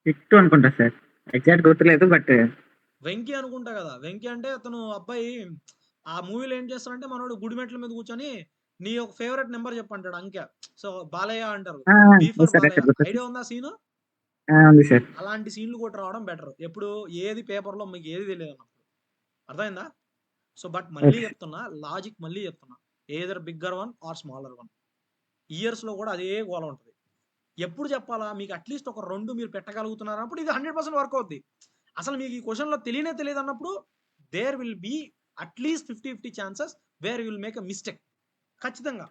హిట్ అనుకుంటా సార్. ఎగ్జాక్ట్ గుర్తులేదు బట్ వెంకీ అనుకుంటా కదా. వెంకీ అంటే అతను అబ్బాయి. ఆ మూవీలో ఏం చేస్తారంటే మనోడు గుడిమెట్ల మీద కూర్చొని నీ ఒక ఫేవరెట్ నెంబర్ చెప్పంటాడు అంకె. సో బాలయ్య అంటారు. B for Balayya. ఐడియా ఉందా సీను? ఉంది సార్. అలాంటి సీన్లు కొట్టి రావడం బెటర్. ఎప్పుడు ఏది పేపర్లో మీకు ఏది తెలియదు అన్నప్పుడు. అర్థమైందా? సో బట్ మళ్ళీ చెప్తున్నా, లాజిక్ మళ్ళీ చెప్తున్నా, either bigger one or smaller one. ఇయర్స్లో కూడా అదే గోల ఉంటుంది. ఎప్పుడు చెప్పాలా? మీకు అట్లీస్ట్ ఒక 2 మీరు పెట్టగలుగుతున్నారు అన్నప్పుడు ఇది 100% వర్క్ అవుద్ది. అసలు మీకు ఈ క్వశ్చన్లో తెలియదు అన్నప్పుడు there will be at least 50-50 chances where you will make a mistake. ఖచ్చితంగా.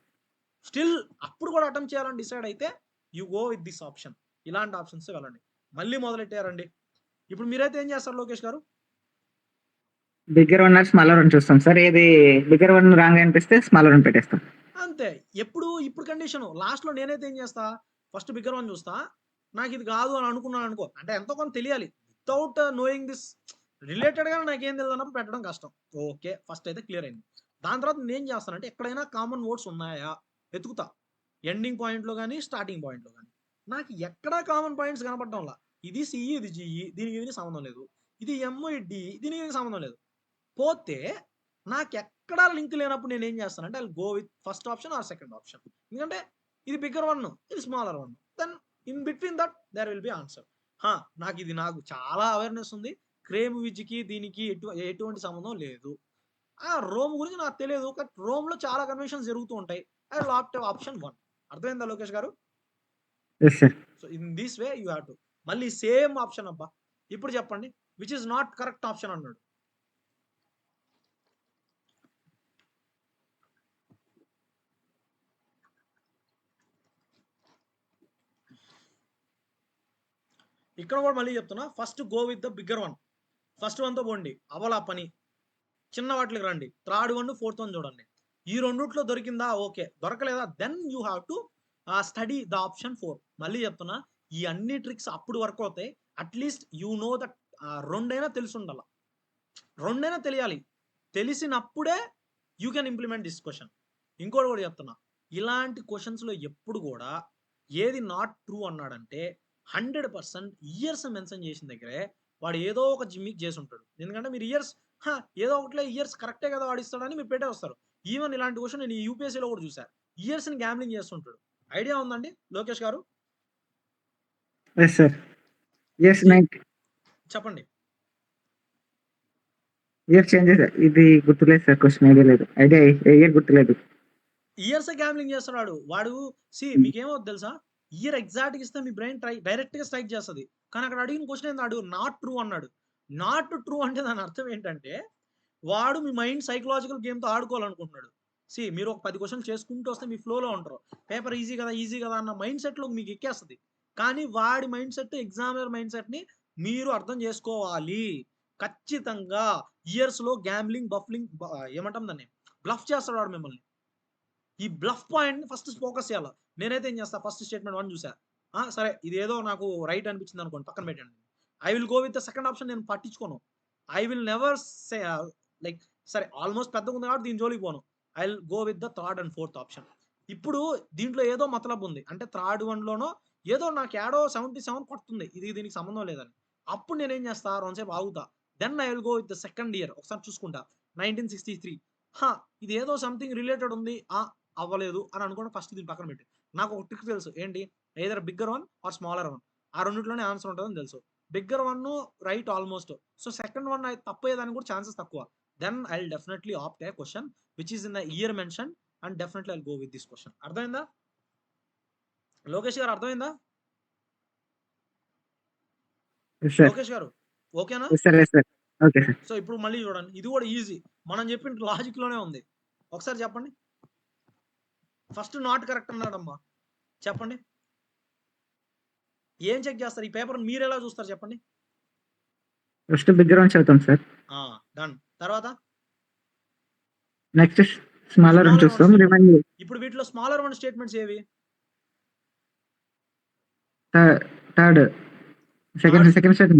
స్టిల్ అప్పుడు కూడా అటెంప్ట్ చేయాలని డిసైడ్ అయితే you go with this option. ఇలాంటి ఆప్షన్స్ వెళ్ళండి. మళ్ళీ మొదలెట్టారండి. ఇప్పుడు మీరైతే ఏం చేస్తారు Lokesh garu? Bigger one or smaller one చూస్తాం సార్. ఏది బిగ్గర్ వన్ రాంగ్ అనిపిస్తే స్మాలర్ వన్ పెట్టేస్తాం అంతే. ఇప్పుడు కండిషన్ లాస్ట్లో నేనైతే ఏం చేస్తా, ఫస్ట్ బిగ్గర్ వన్ చూస్తా. నాకు ఇది కాదు అని అనుకున్నాను అనుకో, అంటే ఎంతో కొంత తెలియాలి. వితౌట్ నోయింగ్ దిస్ రిలేటెడ్గా నాకేం తెలియదు అన్నప్పుడు పెట్టడం కష్టం. ఓకే, ఫస్ట్ అయితే క్లియర్ అయింది. దాని తర్వాత నేను చేస్తానంటే ఎక్కడైనా కామన్ వర్డ్స్ ఉన్నాయా వెతుకుతా. ఎండింగ్ పాయింట్లో కానీ స్టార్టింగ్ పాయింట్లో కానీ నాకు ఎక్కడా కామన్ పాయింట్స్ కనపడటంలా. ఇది సిఈ, ఇది జిఈ, దీనికి సంబంధం లేదు. ఇది ఎమ్, ఇది డి, దీనికి సంబంధం లేదు. పోతే నాకు ఎక్కడా లింక్ లేనప్పుడు నేను ఏం చేస్తానంటే I go with first option or second option. ఎందుకంటే ఇది బిగ్గర్ వన్, ఇది smaller one. Then in between that there will be answer. నాకు చాలా అవేర్నెస్ ఉంది. క్రేమ్ విజ్కి దీనికి ఎటువంటి సంబంధం లేదు. రోమ్ గురించి నాకు తెలియదు. రోమ్లో చాలా కన్వెన్షన్స్ జరుగుతూ ఉంటాయి. I will opt option 1. అర్థమైందా లోకేష్ గారు? So in this way you have to. మళ్ళీ సేమ్ ఆప్షన్ అబ్బా ఇప్పుడు చెప్పండి which is not correct option అన్నాడు. ఇక్కడ కూడా మళ్ళీ చెప్తున్నా, first go with the bigger one. First వన్తో పోండి, అవలా పని. చిన్న వాటికి రండి, థర్డ్ 1, 4th 1 చూడండి. ఈ రెండిట్లో దొరికిందా ఓకే, దొరకలేదా then you have to study the option 4. మళ్ళీ చెప్తున్నా, ఈ అన్ని ట్రిక్స్ అప్పుడు వర్క్ అవుతాయి. అట్లీస్ట్ యూ నో దట్ రెండైనా తెలిసి ఉండాల, రెండైనా తెలియాలి. తెలిసినప్పుడే you can implement this question. ఇంకోటి కూడా చెప్తున్నా, ఇలాంటి క్వశ్చన్స్లో ఎప్పుడు కూడా ఏది నాట్ ట్రూ అన్నాడంటే 100% ఇయర్స్ మెన్షన్ చేసిన దగ్గరే వాడు ఏదో ఒక జిమ్మిక్ చేసి ఉంటాడు. ఎందుకంటే మీరు ఇయర్స్ ఏదో ఒకట్లే ఇయర్స్ కరెక్టే కదా వాడిస్తాడని మీరు పెట్టే వస్తారు. ఈవెన్ ఇలాంటి క్వశ్చన్ నేను యూపీఎస్సీలో కూడా చూసాను. ఇయర్స్ని గ్యాంబ్లింగ్ చేస్తుంటాడు. ఐడియా ఉందండి Lokesh garu? Yes sir. Yes చెప్పండి. ఇయర్ చేంజ్ ఇది గుర్తులేదు సార్. క్వశ్చన్ ఐడియా లేదు, ఐడియా ఇయర్ గుర్తులేదు. ఇయర్స్ గ్యాంబ్లింగ్ చేస్తున్నాడు వాడు. మీకేమవుతుంది తెలుసా, ఇయర్ ఎగ్జాక్ట్గా ఇస్తే మీ బ్రెయిన్ డైరెక్ట్గా స్ట్రైక్ చేస్తుంది. కానీ అక్కడ అడిగిన క్వశ్చన్ ఏంది, నాట్ ట్రూ అన్నాడు. నాట్ ట్రూ అంటే దాని అర్థం ఏంటంటే వాడు మీ మైండ్ సైకలాజికల్ గేమ్తో ఆడుకోవాలనుకుంటున్నాడు. మీరు ఒక 10 క్వశ్చన్ చేసుకుంటూ వస్తే మీ ఫ్లోలో ఉంటారు. పేపర్ ఈజీ కదా అన్న మైండ్ సెట్లో మీకు ఎక్కేస్తుంది. కానీ వాడి మైండ్ సెట్, ఎగ్జామినర్ మైండ్ సెట్ని మీరు అర్థం చేసుకోవాలి. ఖచ్చితంగా ఇయర్స్లో గ్యాంబ్లింగ్ ఏమంటాం దాన్ని, బ్లఫ్ చేస్తాడు వాడు మిమ్మల్ని. ఈ బ్లఫ్ పాయింట్ ఫస్ట్ ఫోకస్ చేయాలి. నేనైతే ఏం చేస్తా, ఫస్ట్ స్టేట్మెంట్ 1 చూసా, సరే ఇది ఏదో నాకు రైట్ అనిపించింది అనుకోండి, పక్కన పెట్టండి. I will go with the second option. నేను పట్టించుకోను. I will never say like సరే ఆల్మోస్ట్ పెద్దగా ఉంది కాబట్టి దీని జోలికి పోను. I will go with the third and fourth option. ఇప్పుడు దీంట్లో ఏదో మతలబ్ ఉంది అంటే థర్డ్ వన్లోనో ఏదో నాకు ఏడో 77 కొడుతుంది, ఇది దీనికి సంబంధం లేదని. అప్పుడు నేనేం చేస్తా, రెండుసేపు ఆగుతా. Then I will go with the second year. ఒకసారి చూసుకుంటా 1963. ఇది ఏదో సంథింగ్ రిలేటెడ్ ఉంది, అవ్వలేదు అని అనుకోండి, ఫస్ట్ దీన్ని పక్కన పెట్టి. నాకు ఒక ట్రిక్ తెలుసు ఏంటి, either bigger one or smaller one, ఆ రెండిట్లోనే ఆన్సర్ ఉంటుందని తెలుసు. Bigger one right almost, so second one తప్పేదానికి కూడా ఛాన్సెస్ తక్కువ. Then I will definitely opt a question which is in the year mention and definitely I will go with this question. అర్థమైందా లోకేష్ గారు? అర్థమైందా లోకేష్ గారు? ఓకేనా? Okay sir. సో ఇప్పుడు మళ్ళీ చూడండి, ఇది కూడా ఈజీ, మనం చెప్పిన లాజిక్ లోనే ఉంది. ఒకసారి చెప్పండి. ఫస్ట్ నాట్ కరెక్ట్ అన్నాడమ్మా, చెప్పండి. ఏం చెక్ చేస్తారు? ఈ పేపర్ మీరు ఎలా చూస్తారు చెప్పండి? ఫస్ట్ బిగ్గర్ వన్ చదువుతాం సార్. డన్. తర్వాత నెక్స్ట్ స్మాలర్ వన్ చూస్తాం. ఇప్పుడు వీటిలో స్మాలర్ వన్ స్టేట్మెంట్స్ ఏవి? Third second statement sir.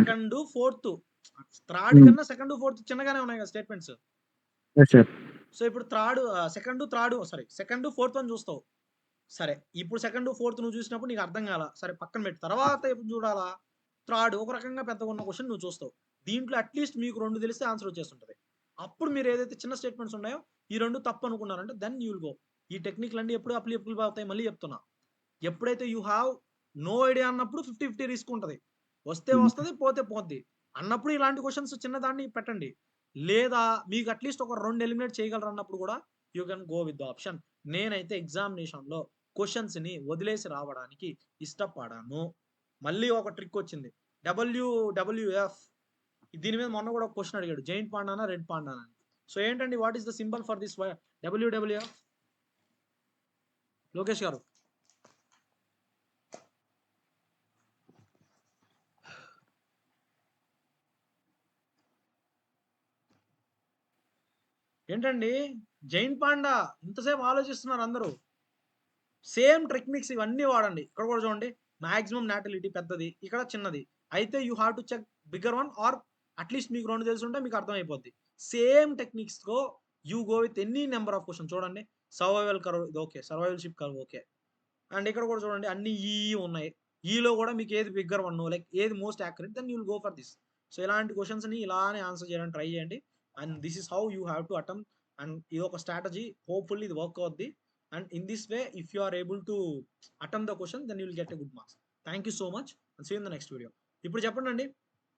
Second fourth, third కన్నా సెకండ్ ఫోర్త్ చిన్నగానే ఉన్నాయి కదా స్టేట్మెంట్స్. సో ఇప్పుడు సెకండ్ ఫోర్త్ అని చూస్తావు. సరే ఇప్పుడు సెకండ్ ఫోర్త్ నువ్వు చూసినప్పుడు నీకు అర్థం కాల, సరే పక్కన పెట్టి. తర్వాత ఎప్పుడు చూడాలా, థర్డ్ ఒక రకంగా పెద్దగా ఉన్న క్వశ్చన్ నువ్వు చూస్తావు. దీంట్లో అట్లీస్ట్ మీకు 2 తెలిస్తే ఆన్సర్ వచ్చేస్తుంటుంది. అప్పుడు మీరు ఏదైతే చిన్న స్టేట్మెంట్స్ ఉన్నాయో ఈ 2 తప్పు అనుకున్నారంటే దెన్ యూ విల్ గో. ఈ టెక్నిక్లు అన్నీ ఎప్పుడు అప్లికబుల్ అవుతాయి మళ్ళీ చెప్తున్నా. ఎప్పుడైతే యూ హ్యావ్ నో ఐడియా అన్నప్పుడు 50-50 రిస్క్ ఉంటుంది. వస్తే వస్తుంది, పోతే పోద్ది అన్నప్పుడు ఇలాంటి క్వశ్చన్స్ చిన్నదాన్ని పెట్టండి. లేదా మీకు అట్లీస్ట్ ఒక 2 ఎలిమినేట్ చేయగలరు అన్నప్పుడు కూడా you can go with the option. నేనైతే ఎగ్జామినేషన్లో క్వశ్చన్స్ని వదిలేసి రావడానికి ఇష్టపడాను. మళ్ళీ ఒక ట్రిక్ వచ్చింది, WWF. దీని మీద మొన్న కూడా ఒక క్వశ్చన్ అడిగాడు, జైంట్ పాండానా రెడ్ పాండానా అని. సో ఏంటండి, what is the symbol for this WWF Lokesh గారు? ఏంటండి జైంట్ పాండా? ఇంతసేపు ఆలోచిస్తున్నారు అందరూ. సేమ్ టెక్నిక్స్ ఇవన్నీ వాడండి. ఇక్కడ కూడా చూడండి, మాక్సిమం నాటిలిటీ పెద్దది, ఇక్కడ చిన్నది. అయితే you have to check bigger one or at least మీకు 2 తెలిసి ఉంటే మీకు అర్థమైపోద్ది. సేమ్ టెక్నిక్స్తో you go with any number of question. చూడండి, సర్వైవల్ కర్వ్ ఇది okay, survivalship curve okay. And ఇక్కడ కూడా చూడండి అన్ని ఉన్నాయి. ఈలో కూడా మీకు ఏది బిగ్గర్ వన్, లైక్ ఏది most accurate, then you will go for this. So ఇలాంటి క్వశ్చన్స్ని ఇలానే ఆన్సర్ చేయడానికి ట్రై చేయండి. And this is how you have to attempt. And ఇది ఒక స్ట్రాటజీ, హోప్ఫుల్లీ ఇది వర్క్ అవుద్ది. And in this way if you are able to attempt the question then you will get a good marks. Thank you so much. See you in the next video. ఇప్పుడు చెప్పండి అండి,